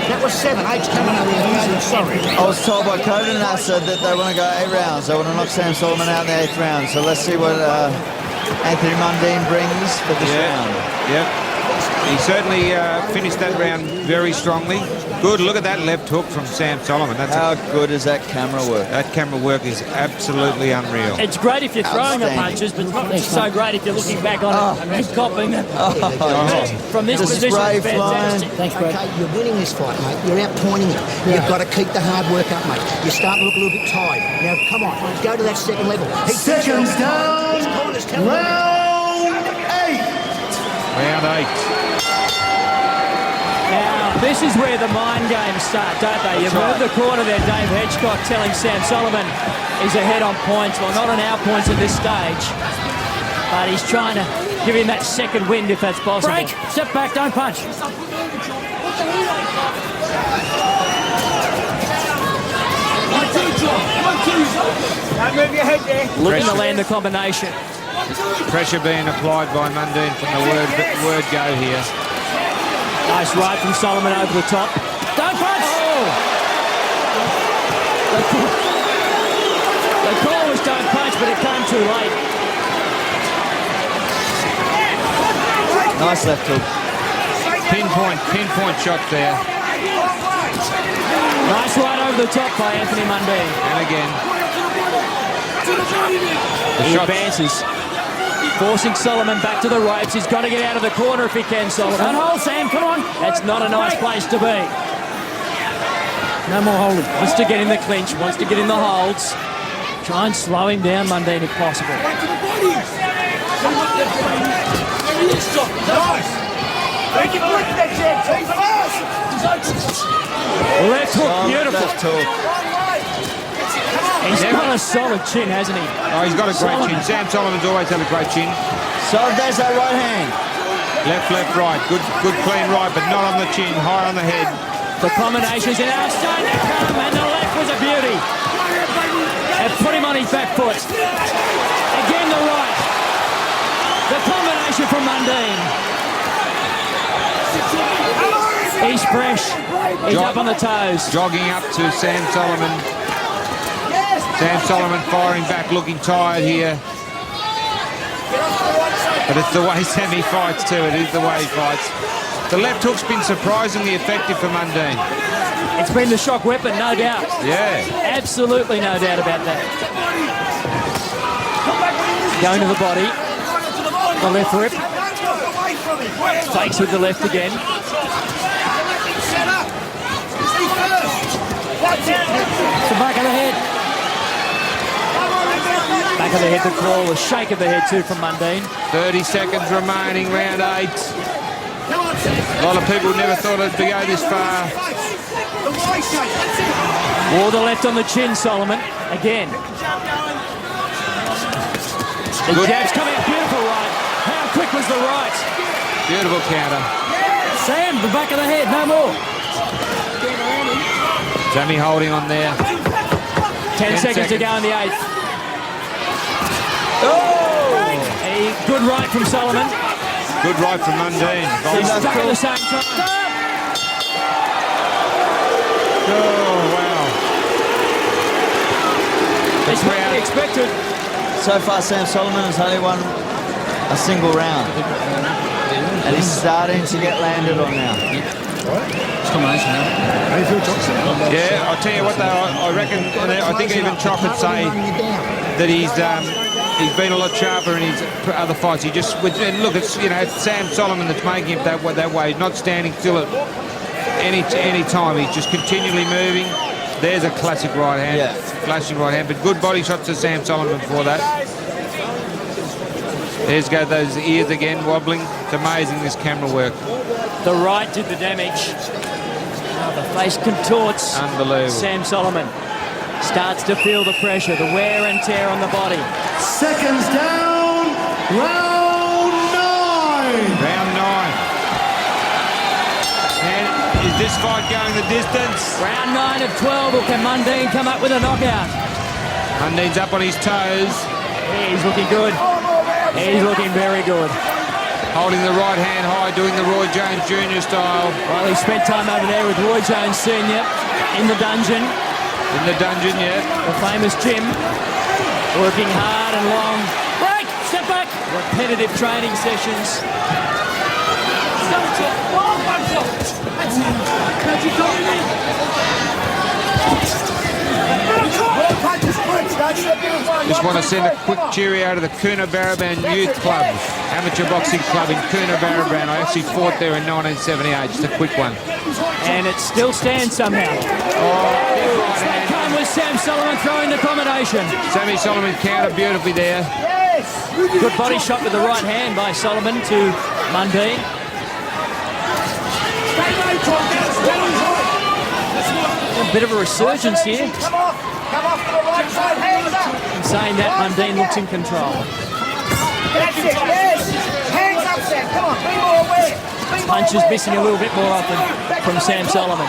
Speaker 8: That was 7. 8's coming up. I'm sorry.
Speaker 2: I was told by Coda Nasser that they want to go 8 rounds. They want to knock Sam Soliman out in the 8th round. So let's see what Anthony Mundine brings for this round.
Speaker 3: Yep. He certainly finished that round very strongly. Good. Look at that left hook from Sam Soliman.
Speaker 2: How good is that camera work?
Speaker 3: That camera work is absolutely unreal.
Speaker 1: It's great if you're throwing the punches, but it's not so great if you're looking back on it and copying it. From this position, it's fantastic.
Speaker 8: Thanks, Brad. Okay, you're winning this fight, mate. You're outpointing him. You've got to keep the hard work up, mate. You're starting to look a little bit tired. Now, come on, go to that second level.
Speaker 5: Seconds down, round 8.
Speaker 3: Round 8.
Speaker 1: Now, this is where the mind games start, don't they? You've heard the corner there, Dave Hedgecock telling Sam Soliman he's ahead on points. Well, not on our points at this stage, but he's trying to give him that second wind if that's possible.
Speaker 6: Break, step back, don't punch.
Speaker 1: Looking to land the combination.
Speaker 3: Pressure being applied by Mundine from the word go here.
Speaker 1: Nice right from Soliman over the top.
Speaker 6: Don't punch!
Speaker 1: Oh! The call was don't punch, but it came too late.
Speaker 2: Nice left hook.
Speaker 3: Pinpoint shot there.
Speaker 1: Nice right over the top by Anthony Mundine.
Speaker 3: And again.
Speaker 1: He advances. Forcing Soliman back to the ropes. He's got to get out of the corner if he can, Soliman.
Speaker 6: Don't hold, Sam, come on.
Speaker 1: That's not a nice place to be.
Speaker 6: No more holding.
Speaker 1: Wants to get in the clinch, wants to get in the holds. Try and slow him down, Mundine, if possible. Left hook, beautiful.
Speaker 2: Left hook.
Speaker 1: He's got a solid chin, hasn't he?
Speaker 3: Oh, he's got a great chin. Sam Soliman's always had a great chin.
Speaker 2: So there's that right hand.
Speaker 3: Left, right. Good clean right, but not on the chin, high on the head.
Speaker 1: The combinations are now starting to come, and the left was a beauty. And put him on his back foot. Again, the right. The combination from Mundine. He's fresh. He's up on the toes.
Speaker 3: Jogging up to Sam Soliman. Sam Soliman firing back, looking tired here. But it's the way Sammy fights too. It is the way he fights. The left hook's been surprisingly effective for Mundine.
Speaker 1: It's been the shock weapon, no doubt.
Speaker 3: Yeah.
Speaker 1: Absolutely no doubt about that. Going to the body. The left rip. Fakes with the left again.
Speaker 6: The back of the head.
Speaker 1: Back of the head, the call. A shake of the head too from Mundine.
Speaker 3: 30 seconds remaining, round 8. A lot of people never thought it'd go this far.
Speaker 1: Wore the left on the chin, Soliman. Again. The jab's coming out. Beautiful right. How quick was the right?
Speaker 3: Beautiful counter.
Speaker 6: Sam, the back of the head, no more.
Speaker 3: Sammy holding on there.
Speaker 1: 10 seconds to go in the 8th. A good right from Soliman.
Speaker 3: Good right from Mundine.
Speaker 1: He's stuck at the same time.
Speaker 3: Oh, wow.
Speaker 1: It's what we expected.
Speaker 2: So far, Sam Soliman has only won a single round. And he's starting to get landed on now.
Speaker 3: Yeah, I'll tell you what, though, I reckon, I think even Chop would say that he's been a lot sharper in his other fights. He just, and look, it's it's Sam Soliman that's making him that way. He's not standing still at any time. He's just continually moving. There's a classic right hand, flashing right hand, but good body shots to Sam Soliman before that. There's go those ears again wobbling. It's amazing, this camera work.
Speaker 1: The right did the damage. Now the face contorts.
Speaker 3: Unbelievable.
Speaker 1: Sam Soliman starts to feel the pressure, the wear and tear on the body.
Speaker 5: Seconds down, round 9.
Speaker 3: Round 9. And is this fight going the distance?
Speaker 1: Round 9 of 12, or can Mundine come up with a knockout?
Speaker 3: Mundine's up on his toes.
Speaker 1: He's looking good. He's looking very good.
Speaker 3: Holding the right hand high, doing the Roy Jones Jr. style.
Speaker 1: Well, he spent time over there with Roy Jones Sr. in the dungeon.
Speaker 3: In the dungeon, yeah.
Speaker 1: The famous gym. Working hard and long.
Speaker 6: Break, step back.
Speaker 1: Repetitive training sessions.
Speaker 3: Just want to send a quick cheerio to the Coonabarabran Youth Club, amateur boxing club in Coonabarabran. I actually fought there in 1978, just a quick one.
Speaker 1: And it still stands somehow. That time was Sam Soliman throwing the combination.
Speaker 3: Sammy Soliman countered beautifully there.
Speaker 1: Good body shot with the right hand by Soliman to Mundine. A bit of a resurgence here.
Speaker 4: Come off to the right side, hands up.
Speaker 1: In saying that, Mundine looks in control.
Speaker 4: That's it, yes. Hands up, Sam. Come on, be more aware. Be more
Speaker 1: Punches
Speaker 4: aware.
Speaker 1: missing a little bit more often from Sam Soliman.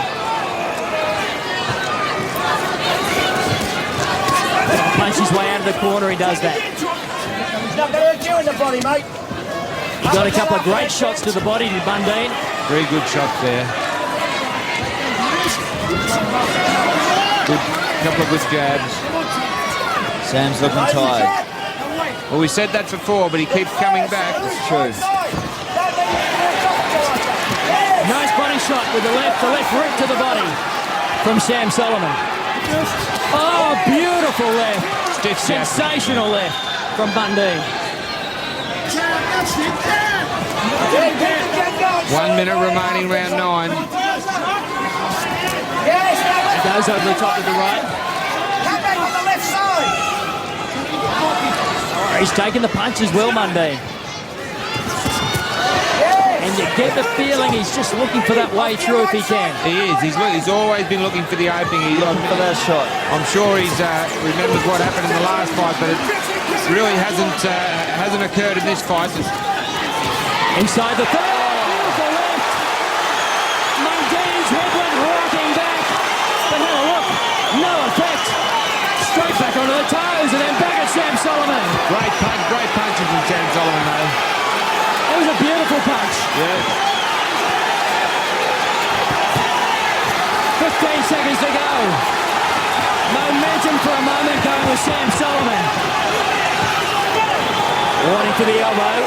Speaker 1: Punch his way out of the corner, he does that.
Speaker 4: He's not going to hurt you in the body, mate.
Speaker 1: He got a couple of great shots to the body, did Mundine.
Speaker 3: Very good shots there. Good, couple of good jabs.
Speaker 2: Sam's looking tired.
Speaker 3: Well, we said that before, but he keeps coming back.
Speaker 2: It's true.
Speaker 1: Nice body shot with the left root to the body from Sam Soliman. Oh, beautiful left.
Speaker 3: Stiff jab.
Speaker 1: Sensational left from Mundine.
Speaker 3: 1 minute remaining, round 9.
Speaker 1: He goes over the top to the right.
Speaker 4: Come back on the left side.
Speaker 1: He's taking the punch as well, Mundine. And you get the feeling he's just looking for that way through if he can.
Speaker 3: He is. He's always been looking for the opening.
Speaker 2: For that shot.
Speaker 3: I'm sure he's remembers what happened in the last fight, but it really hasn't occurred in this fight.
Speaker 1: Inside the third. Beautiful left. Mundine's head went rocking back. But have a look. No effect. Straight back onto the toes and then back at Sam Soliman.
Speaker 3: Great punches from Sam Soliman, though.
Speaker 1: It was a beautiful punch.
Speaker 3: Yeah.
Speaker 1: 15 seconds to go. Momentum for a moment going with Sam Soliman. Warning for the elbow.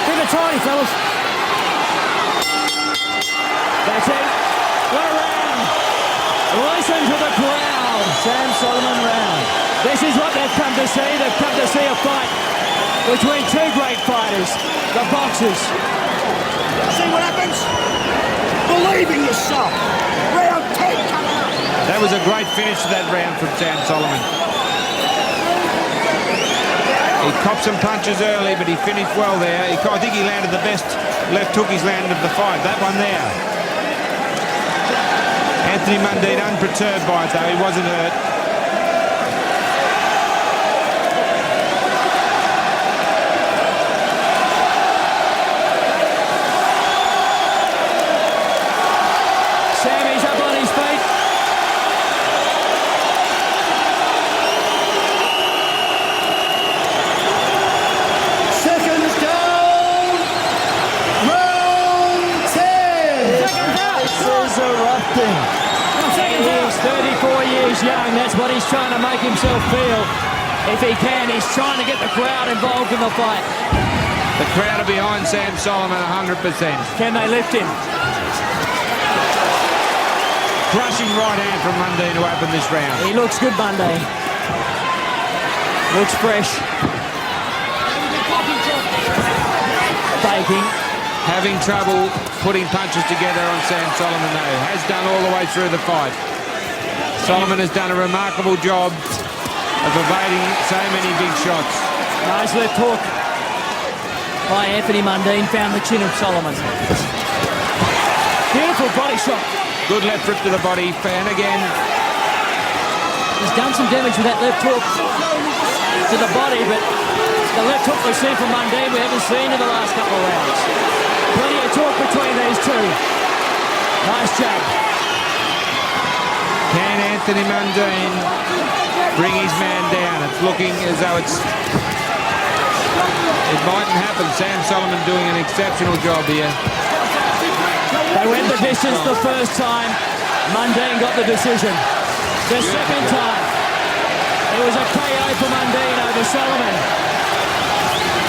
Speaker 6: Give it tiny, fellas.
Speaker 1: That's it. What a round. Listen to the crowd. Sam Soliman round. This is what they've come to see. They've come to see a fight between two great fighters, the boxers.
Speaker 8: See what happens? Believe in yourself. Round 10 coming up.
Speaker 3: That was a great finish to that round from Sam Soliman. He copped some punches early, but he finished well there. I think he landed the best left hook he's landed of the fight. That one there. Anthony Mundine unperturbed by it, though. He wasn't hurt.
Speaker 1: Sammy's up on his feet.
Speaker 5: Seconds down. Round 10.
Speaker 2: This is erupting.
Speaker 1: He's 34 years young. That's what he's trying to make himself feel. If he can, he's trying to get the crowd involved in the fight.
Speaker 3: The crowd are behind Sam Soliman 100%.
Speaker 1: Can they lift him?
Speaker 3: Crushing right hand from Mundine to open this round.
Speaker 1: He looks good, Mundine. Looks fresh. Faking.
Speaker 3: Having trouble putting punches together on Sam Soliman, though. Has done all the way through the fight. Soliman has done a remarkable job of evading so many big shots.
Speaker 1: Nice left hook by Anthony Mundine. Found the chin of Soliman. Beautiful body shot.
Speaker 3: Good left rip to the body, and again.
Speaker 1: He's done some damage with that left hook to the body, but the left hook we've seen from Mundine we haven't seen in the last couple of rounds. Plenty of talk between these two. Nice jab.
Speaker 3: Can Anthony Mundine bring his man down? It's looking as though it mightn't happen. Sam Soliman doing an exceptional job here.
Speaker 1: They went the distance the first time. Mundine got the decision. The second time, it was a KO for Mundine over Soliman.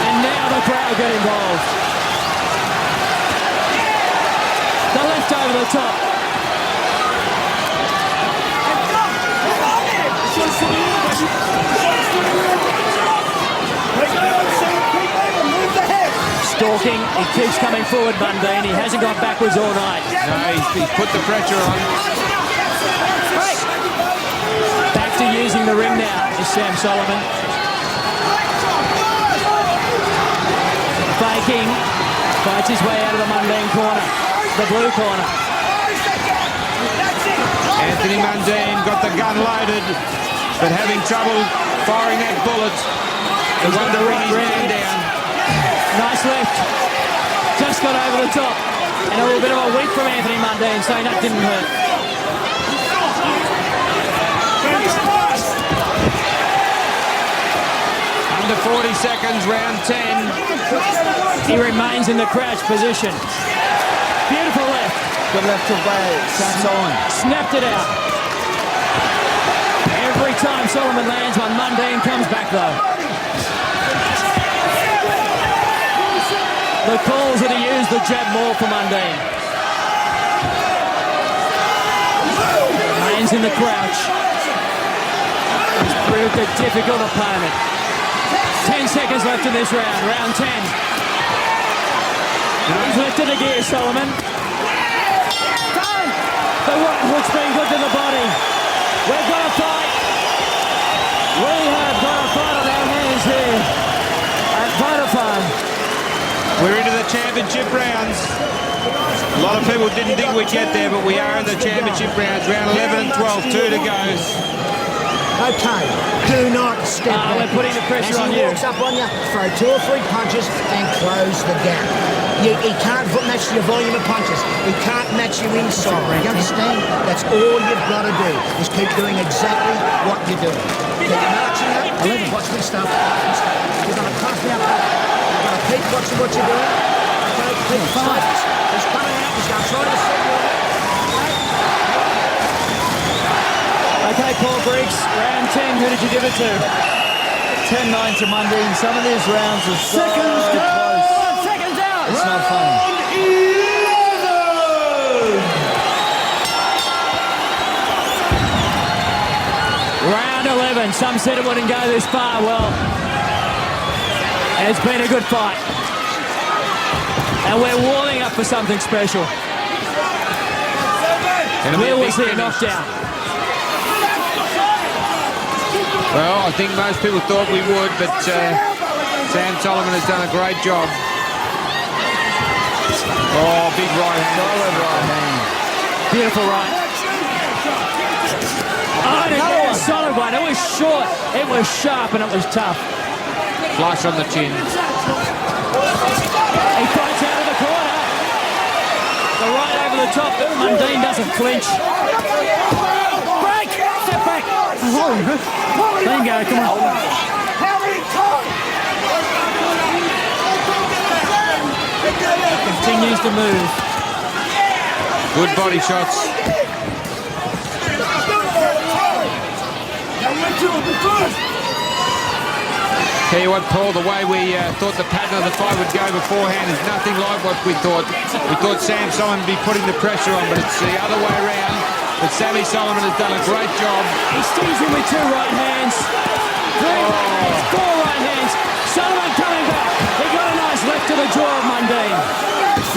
Speaker 1: And now the crowd get involved. The left over the top. Stalking, he keeps coming forward, Mundine. He hasn't gone backwards all night.
Speaker 3: No, he's put the pressure on.
Speaker 1: Back to using the ring now is Sam Soliman. Faking, Fights his way out of the Mundine corner, the blue corner.
Speaker 3: Anthony Mundine got the gun loaded, but having trouble firing that bullet. The one to bring his man down.
Speaker 1: Nice left. Just got over the top. And a little bit of a weak from Anthony Mundine, saying that didn't hurt.
Speaker 3: Under 40 seconds, round 10.
Speaker 1: He remains in the crouch position. Beautiful left.
Speaker 2: Good left hook by Sam Soliman.
Speaker 1: Snapped it out. Every time Soliman lands one, Mundine comes back though. The calls that he used the jab more for Mundine. Remains in the crouch. He's proved a difficult opponent. 10 seconds left in this round, round 10. He's lifted the gear, Soliman. The right hook's been good to the body. We've got a fight. We have got a fight on our hands here at Vodafone.
Speaker 3: We're into the championship rounds. A lot of people didn't think we'd get there, but we are in the championship rounds. Round 11 and 12, 2 to go.
Speaker 8: Okay, do not step back.
Speaker 1: We're putting the pressure on
Speaker 8: As he
Speaker 1: you.
Speaker 8: walks up on you, throw 2 or 3 punches and close the gap. He can't match your volume of punches. He can't match you inside. You understand? That's all you've got to do, is keep doing exactly what you're doing. Keep marching up. 11. Watch me stuff. You're going to pass me up. You're going to keep watching what you're doing. Keep focused. He's coming out. He's going to try to set you up.
Speaker 1: Okay, Paul Briggs, round 10, who did you give it to?
Speaker 2: 10-9 to Mundine. Some of these rounds are so
Speaker 5: Seconds
Speaker 2: close.
Speaker 5: down.
Speaker 1: Seconds out.
Speaker 2: It's not funny.
Speaker 1: Round 11. Some said it wouldn't go this far. Well, it's been a good fight. And we're warming up for something special. Will was here knocked out.
Speaker 3: Well, I think most people thought we would, but Sam Soliman has done a great job. Oh, big right hand.
Speaker 2: Solid right hand.
Speaker 1: Beautiful right. Oh, and again, a solid one. It was short, it was sharp, and it was tough.
Speaker 3: Flush on the chin.
Speaker 1: He fights out of the corner. The right over the top. Mundine doesn't flinch. Break! Step back. Let him go, come on. Continues to move.
Speaker 3: Good body shots. Tell you what, Paul, the way we thought the pattern of the fight would go beforehand is nothing like what we thought. We thought Sam Soliman would be putting the pressure on, but it's the other way around. But Sammy Soliman has done a great job.
Speaker 1: He stings him with 2 right hands. 3 right hands, 4 right hands. Soliman coming back. He got a nice left to the jaw of Mundine.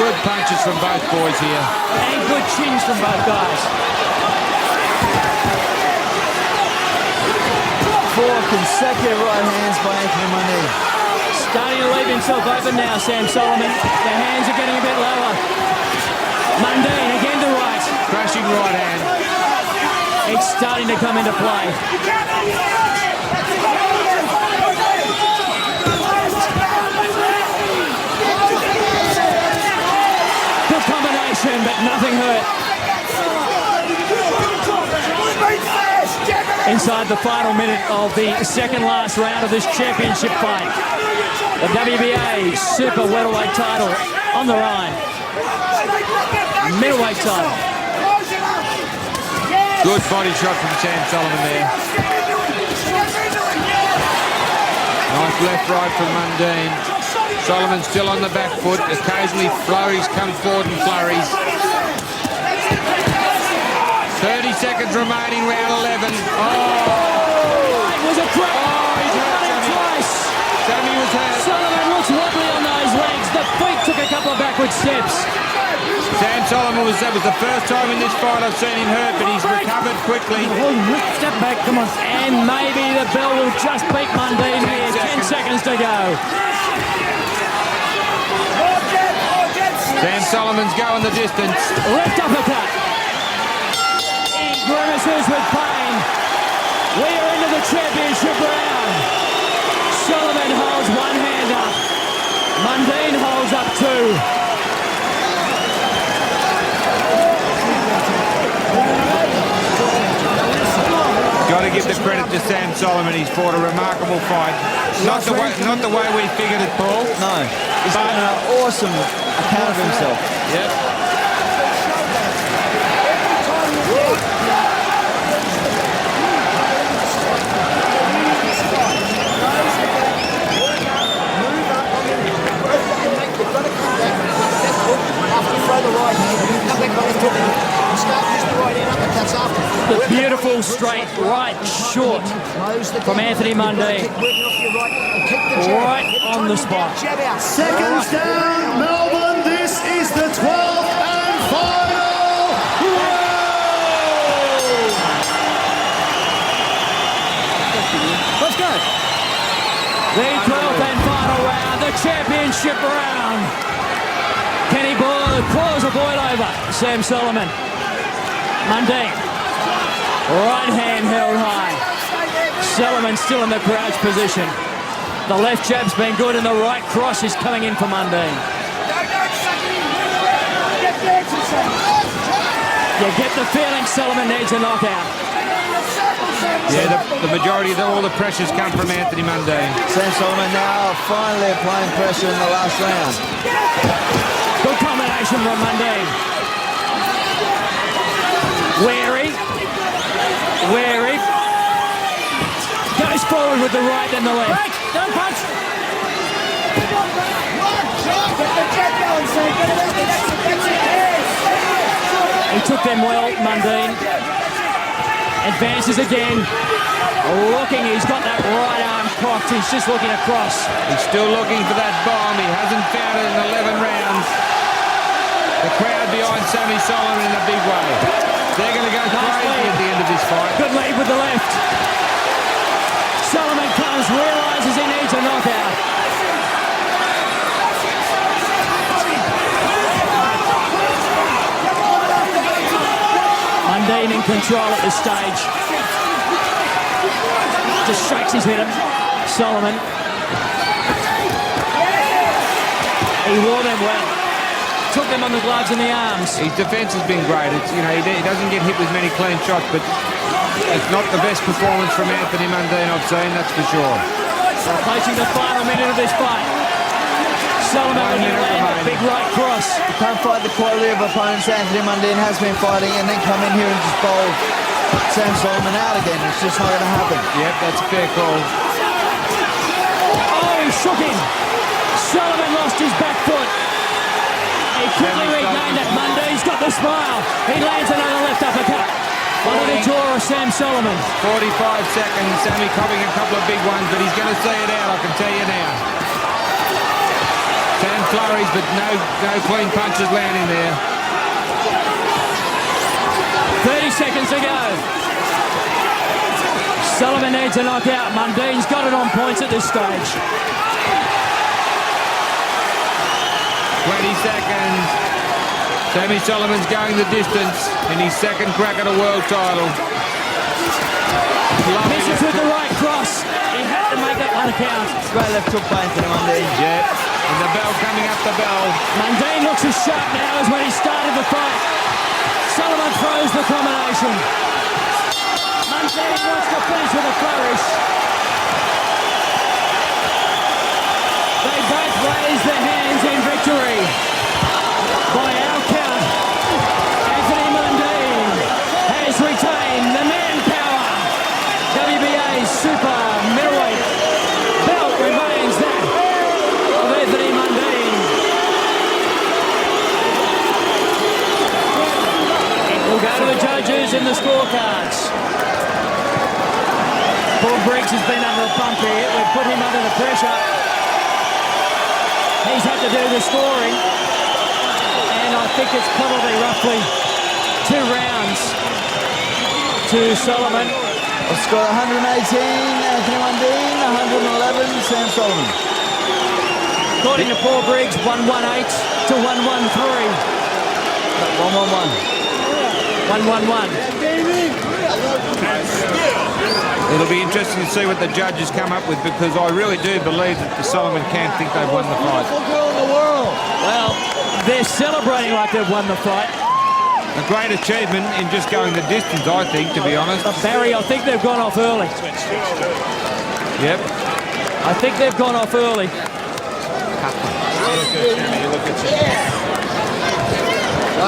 Speaker 3: Good punches from both boys here.
Speaker 1: And good chins from both guys.
Speaker 2: 4 consecutive right hands by Anthony Mundine.
Speaker 1: Starting to leave himself open now, Sam Soliman. The hands are getting a bit lower. Mundine again to right.
Speaker 3: Crashing right hand.
Speaker 1: It's starting to come into play. Good combination, but nothing hurt. Inside the final minute of the second last round of this championship fight. The WBA Super Welterweight title on the line. Middleweight title.
Speaker 3: Good body shot from Sam Soliman there. Nice left right from Mundine. Soliman still on the back foot. Occasionally flurries come forward and flurries. 30 seconds remaining, round 11. Oh!
Speaker 1: It was a drop.
Speaker 3: Oh, he's hurt Sammy.
Speaker 1: Twice.
Speaker 3: Sammy was hurt.
Speaker 1: Soliman looks wobbly on those legs. The feet took a couple of backward steps.
Speaker 3: Sam Soliman that was the first time in this fight I've seen him hurt, but he's recovered quickly.
Speaker 1: Step back, come on. And maybe the bell will just beat Mundine here. 10 seconds to go.
Speaker 3: Soliman's going the distance.
Speaker 1: Left uppercut. He grimaces with pain. We are into the championship round. Soliman holds one hand up. Mundine holds up two.
Speaker 3: Got to give the credit to Sam Soliman. He's fought a remarkable fight. Not the way we figured it, Paul.
Speaker 2: No, he's done an awesome account of himself.
Speaker 3: Yep.
Speaker 1: The beautiful straight right short from Anthony Mundine. Right on the spot.
Speaker 5: Seconds down, Melbourne. This is the 12th and final round.
Speaker 6: Let's go.
Speaker 1: The 12th and final round, the championship round. Can he claws a boil over? Sam Soliman. Mundine. Right hand held high. Soliman still in the crouch position. The left jab's been good and the right cross is coming in for Mundine. You get the feeling Soliman needs a knockout.
Speaker 3: Yeah, the majority of all the pressures come from Anthony Mundine.
Speaker 2: Sam Soliman now finally applying pressure in the last round.
Speaker 1: Good combination from Mundine. Wary. Goes forward with the right and the left.
Speaker 6: Break. Don't punch.
Speaker 1: He took them well, Mundine. Advances again. Looking, he's got that right arm cocked. He's just looking across.
Speaker 3: He's still looking for that bomb. He hasn't found it in 11 rounds. The crowd behind Sammy Soliman in a big way. They're going to go crazy at the end of this fight.
Speaker 1: Good lead with the left. Soliman comes, realises he needs a knockout. Mundine in control at this stage. Just shakes his head at Soliman. He wore them well. Took them on the gloves and the arms.
Speaker 3: His defence has been great. It's, he doesn't get hit with many clean shots, but it's not the best performance from Anthony Mundine I've seen, that's for sure.
Speaker 1: Approaching the final minute of this fight. Soliman looking to land a big right cross.
Speaker 2: You can't fight the quality of opponents Anthony Mundine has been fighting and then come in here and just bowl Sam Soliman out again. It's just not going to happen.
Speaker 3: Yep, that's a fair call.
Speaker 1: Oh, he shook him. Soliman lost his back foot. He quickly regained it. Mundine's got the smile. He lands another left uppercut. Under the jaw of Sam Soliman.
Speaker 3: 45 seconds. Sammy copping a couple of big ones, but he's going to see it out, I can tell you now. 10 flurries, but no clean punches landing there.
Speaker 1: 30 seconds to go. Soliman needs a knockout. Mundine's got it on points at this stage.
Speaker 3: 20 seconds. Sammy Soliman's going the distance in his second crack at a world title.
Speaker 1: Misses with the right cross. He had to make that one count.
Speaker 2: Great left hook by Anthony Mundine.
Speaker 3: Yeah, and the bell coming up the bell.
Speaker 1: Mundine looks as sharp now as when he started the fight. Soliman throws the combination. Mundine wants to finish with a flourish. They both raise their hands in victory. By our count, Anthony Mundine has retained the manpower. WBA Super Middleweight belt remains that of Anthony Mundine. It will go to the judges in the scorecards. Paul Briggs has been under a bump here. We've put him under the pressure. He's had to do the scoring, and I think it's probably roughly 2 rounds to Soliman.
Speaker 2: It's got 118, Anthony Mundine, 111, Sam Soliman.
Speaker 1: According to Paul Briggs, 118 to 1-1-3. 1-1-1. 1-1-1.
Speaker 3: It'll be interesting to see what the judges come up with, because I really do believe that the Soliman camp think they've won the fight.
Speaker 1: Well, they're celebrating like they've won the fight.
Speaker 3: A great achievement in just going the distance, I think, to be honest.
Speaker 1: Barry, I think they've gone off early.
Speaker 3: Yep.
Speaker 1: I think they've gone off early.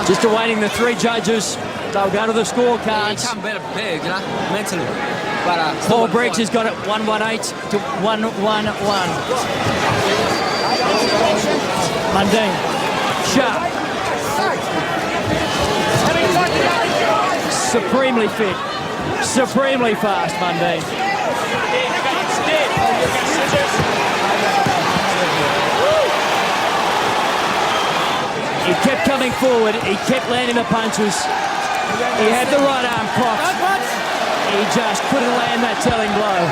Speaker 1: Just awaiting the three judges. They'll go to the scorecards.
Speaker 9: Become better prepared, you know, mentally. But
Speaker 1: Paul Briggs has got it 1-1-8 to 1-1-1. Mundine. Sharp. Supremely fit. Supremely fast, Mundine. He kept coming forward. He kept landing the punches. He had the right arm cocked. He just couldn't land that telling blow.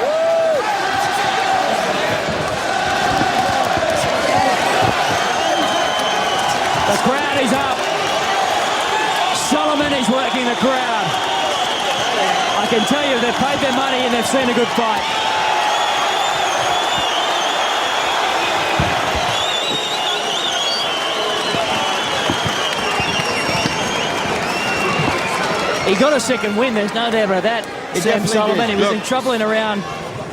Speaker 1: The crowd is up. Soliman is working the crowd. I can tell you they've paid their money and they've seen a good fight. He got a second win, there's no doubt about that. Sam Soliman, he was in trouble in around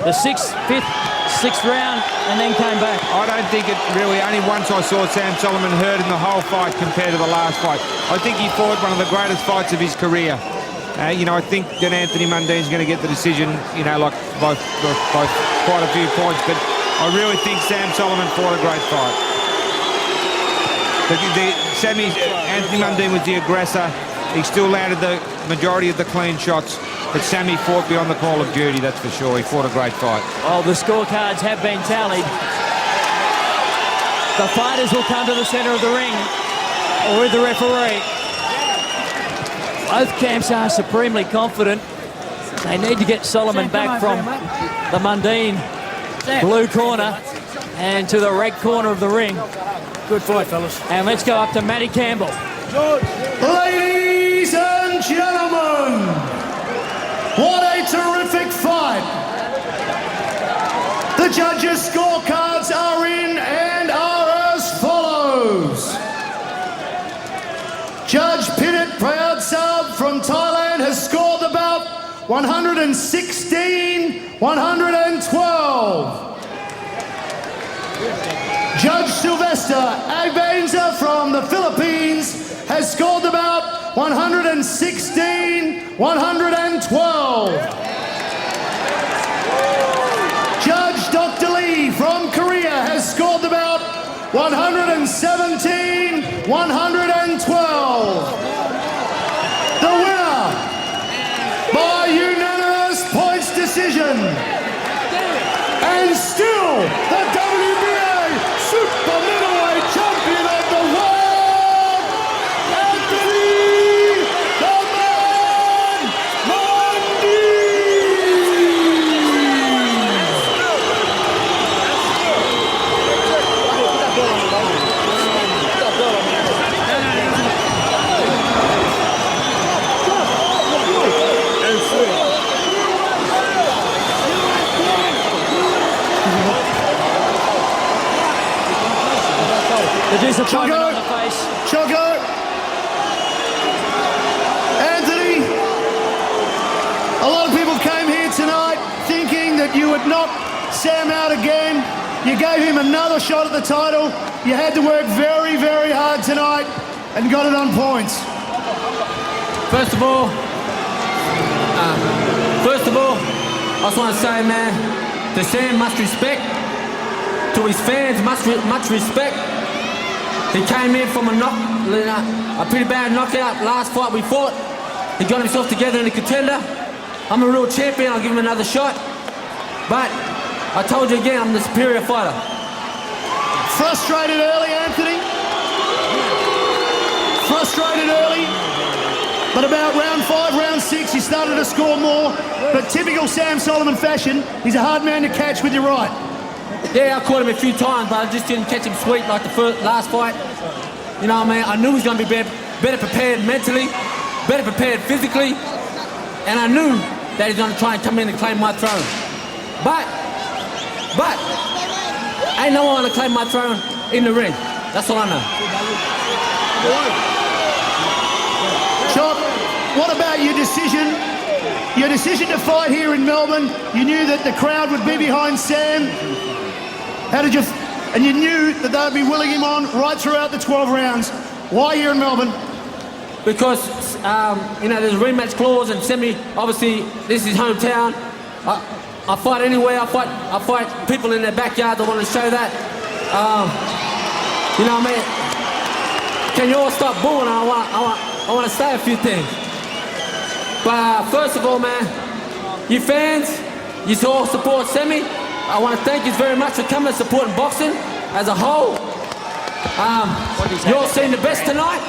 Speaker 1: the sixth round and then came back.
Speaker 3: I don't think it really, only once I saw Sam Soliman hurt in the whole fight compared to the last fight. I think he fought one of the greatest fights of his career. You know, I think that Anthony Mundine's going to get the decision, you know, like by quite a few points, but I really think Sam Soliman fought a great fight. Anthony Mundine was the aggressor. He still landed the majority of the clean shots, but Sammy fought beyond the call of duty, that's for sure. He fought a great fight.
Speaker 1: Oh, the scorecards have been tallied. The fighters will come to the centre of the ring, or with the referee. Both camps are supremely confident. They need to get Soliman back from the Mundine blue corner and to the red corner of the ring.
Speaker 6: Good fight, fellas.
Speaker 1: And let's go up to Matty Campbell.
Speaker 5: Ladies and gentlemen, what a terrific fight. The judges' scorecards are in and are as follows. Judge Pinit Prayadsab from Thailand has scored the bout 116-112. Judge Silvestre Abainza from the Philippines has scored the bout 116-112. Judge Dr. Lee from Korea has scored the bout 117-112. The winner by unanimous points decision, and still the WBA Super Middleweight Champion of the world, Anthony the Man
Speaker 1: The disappointment on the face.
Speaker 5: Choco. Anthony, a lot of people came here tonight thinking that you would knock Sam out again. You gave him another shot at the title. You had to work very, very hard tonight and got it on points.
Speaker 9: First of all, I just want to say, man, to Sam, much respect. To his fans, much respect. He came in from a pretty bad knockout last fight we fought. He got himself together in a contender. I'm a real champion, I'll give him another shot. But I told you again, I'm the superior fighter.
Speaker 5: Frustrated early, Anthony. Frustrated early. But about round 5, round 6, you started to score more. But typical Sam Soliman fashion, he's a hard man to catch with your right.
Speaker 9: Yeah, I caught him a few times, but I just didn't catch him sweet like the last fight. You know what I mean? I knew he was going to be better prepared mentally, better prepared physically, and I knew that he's going to try and come in and claim my throne. But, ain't no one going to claim my throne in the ring. That's all I know.
Speaker 5: Chop, what about your decision? Your decision to fight here in Melbourne, you knew that the crowd would be behind Sam. How did you... And you knew that they would be willing him on right throughout the 12 rounds. Why here in Melbourne?
Speaker 9: Because, you know, there's a rematch clause, and obviously, this is hometown. I fight anywhere. I fight people in their backyard that want to show that. You know what I mean? Can you all stop booing? I want to say a few things. But first of all, man, you fans, you all support Semi. I want to thank you very much for coming and supporting boxing as a whole. You're seeing the best tonight,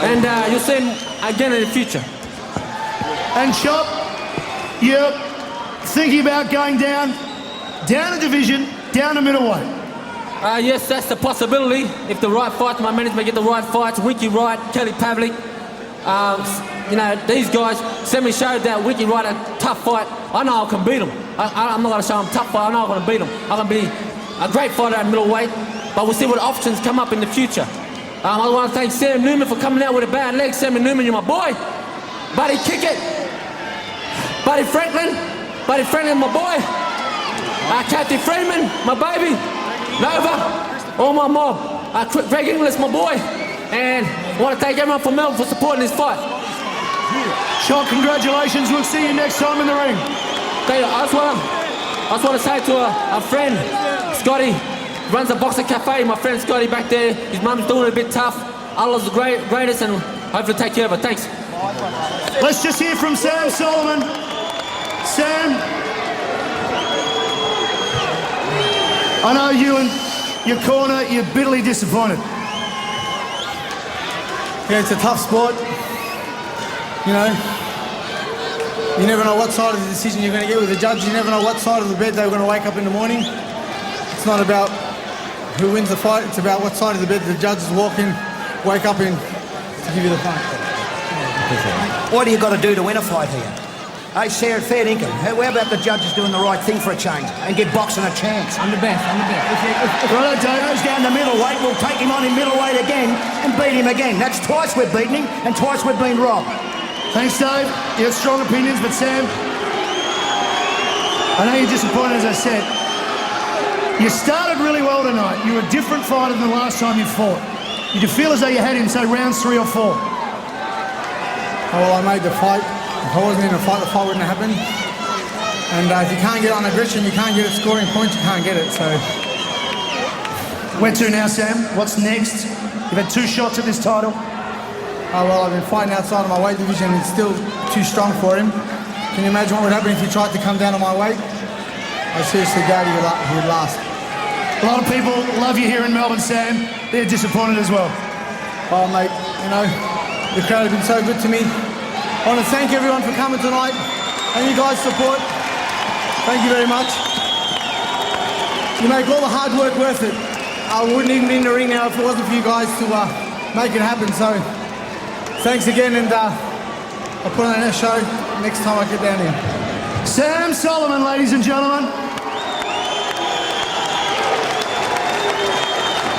Speaker 9: and you'll see him again in the future.
Speaker 5: And Chop, you're thinking about going down a division, down to middleweight.
Speaker 9: Yes, that's the possibility. If the right fights, my management get the right fights, Winky Wright, Kelly Pavlik, you know, these guys, Semi showed that Winky Wright a tough fight. I know I can beat him. I'm not going to show him tough fight. I know I'm going to beat him. I'm going to be a great fighter at middleweight, but we'll see what options come up in the future. I want to thank Sam Newman for coming out with a bad leg. Sammy Newman, you're my boy. Buddy Kickett. Buddy Franklin, my boy. Kathy Freeman, my baby. Nova, all my mob. Greg Inglis, my boy. And I want to thank everyone from Melbourne for supporting this fight.
Speaker 5: Chop, congratulations. We'll see you next time in the ring.
Speaker 9: Thank you. I just want to say to a friend, Scotty, runs a boxing cafe. My friend Scotty back there. His mum's doing it a bit tough. Allah's the greatest, and hopefully take care of her. Thanks.
Speaker 5: Let's just hear from Sam Soliman. Sam, I know you and your corner, you're bitterly disappointed.
Speaker 10: Yeah, it's a tough sport. You know, you never know what side of the decision you're going to get with the judge. You never know what side of the bed they're going to wake up in the morning. It's not about who wins the fight. It's about what side of the bed the judges wake up in to give you the fight.
Speaker 8: What do you got to do to win a fight here? Hey, Sarah, fair dinkum. How about the judges doing the right thing for a change and give boxing a chance?
Speaker 9: I'm the best.
Speaker 8: If goes down to middleweight, we'll take him on in middleweight again and beat him again. That's twice we've beaten him and twice we've been robbed.
Speaker 5: Thanks, Dave. You have strong opinions, but Sam, I know you're disappointed, as I said. You started really well tonight. You were a different fighter than the last time you fought. Did you feel as though you had him, say, rounds 3 or 4?
Speaker 10: Oh, well, I made the fight. If I wasn't in the fight wouldn't have happened. And if you can't get on aggression, you can't get it scoring points, you can't get it, so...
Speaker 5: Where to now, Sam? What's next? You've had 2 shots at this title.
Speaker 10: Oh, well, I've been fighting outside of my weight division. It's still too strong for him. Can you imagine what would happen if he tried to come down to my weight? I seriously doubt he would last.
Speaker 5: A lot of people love you here in Melbourne, Sam. They're disappointed as well.
Speaker 10: Oh, mate, you know, the crowd have been so good to me. I want to thank everyone for coming tonight and you guys' support. Thank you very much. You make all the hard work worth it. I wouldn't even be in the ring now if it wasn't for you guys to make it happen. So thanks again, and I'll put on a show next time I get down here.
Speaker 5: Sam Soliman, ladies and gentlemen.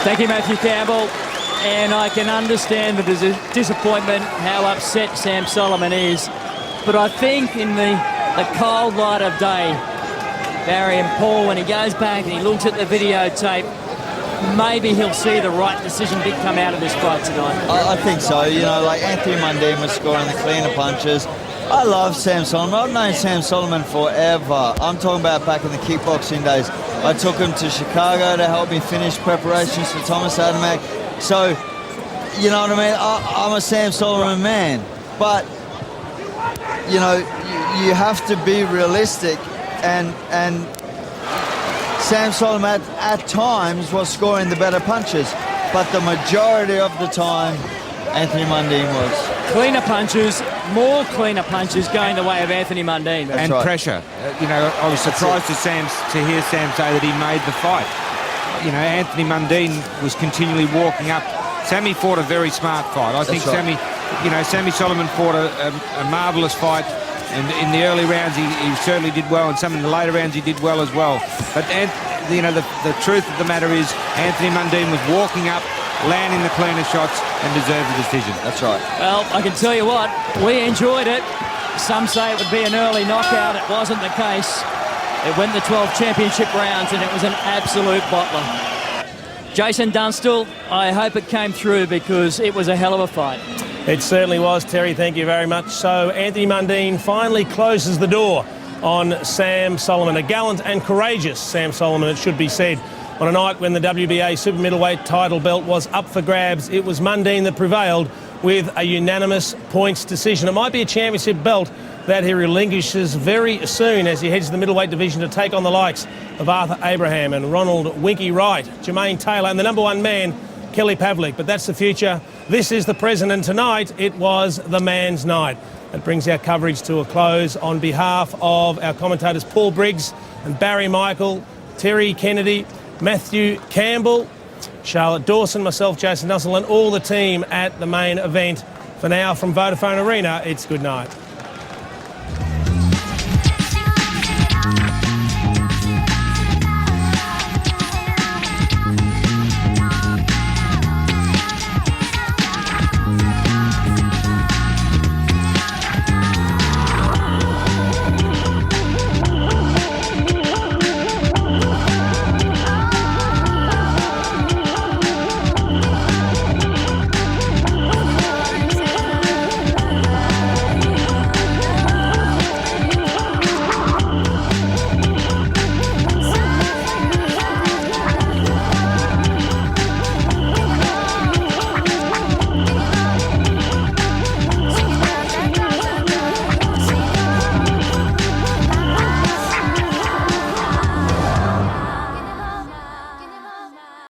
Speaker 1: Thank you, Matthew Campbell. And I can understand the disappointment, how upset Sam Soliman is. But I think in the cold light of day, Barry and Paul, when he goes back and he looks at the videotape, maybe he'll see the right decision did come out of this fight tonight.
Speaker 2: I think so. You know, like Anthony Mundine was scoring the cleaner punches. I love Sam Soliman. I've known Sam Soliman forever. I'm talking about back in the kickboxing days. I took him to Chicago to help me finish preparations for Thomas Adamek. So, you know what I mean? I'm a Sam Soliman man. But, you know, you have to be realistic, and Sam Soliman at times was scoring the better punches, but the majority of the time, Anthony Mundine was.
Speaker 1: Cleaner punches, more cleaner punches going the way of Anthony Mundine.
Speaker 3: And right. Pressure. You know, I was surprised to hear Sam say that he made the fight. You know, Anthony Mundine was continually walking up Sammy fought a very smart fight. I think
Speaker 2: right.
Speaker 3: Sammy Soliman fought a marvellous fight. And in the early rounds, he certainly did well, and some in the later rounds he did well as well. But the truth of the matter is, Anthony Mundine was walking up, landing the cleaner shots, and deserved the decision.
Speaker 2: That's right.
Speaker 1: Well, I can tell you what, we enjoyed it. Some say it would be an early knockout. It wasn't the case. It went the 12 championship rounds, and it was an absolute bottler. Jason Dunstall, I hope it came through because it was a hell of a fight.
Speaker 11: It certainly was, Terry. Thank you very much. So Anthony Mundine finally closes the door on Sam Soliman. A gallant and courageous Sam Soliman, it should be said. On a night when the WBA super middleweight title belt was up for grabs, it was Mundine that prevailed with a unanimous points decision. It might be a championship belt that he relinquishes very soon as he heads to the middleweight division to take on the likes of Arthur Abraham and Ronald Winky Wright, Jermaine Taylor and the number one man, Kelly Pavlik. But that's the future. This is the present, and tonight it was the man's night. That brings our coverage to a close. On behalf of our commentators Paul Briggs and Barry Michael, Terry Kennedy, Matthew Campbell, Charlotte Dawson, myself, Jason Dunstall, and all the team at the main event. For now, from Vodafone Arena, it's good night.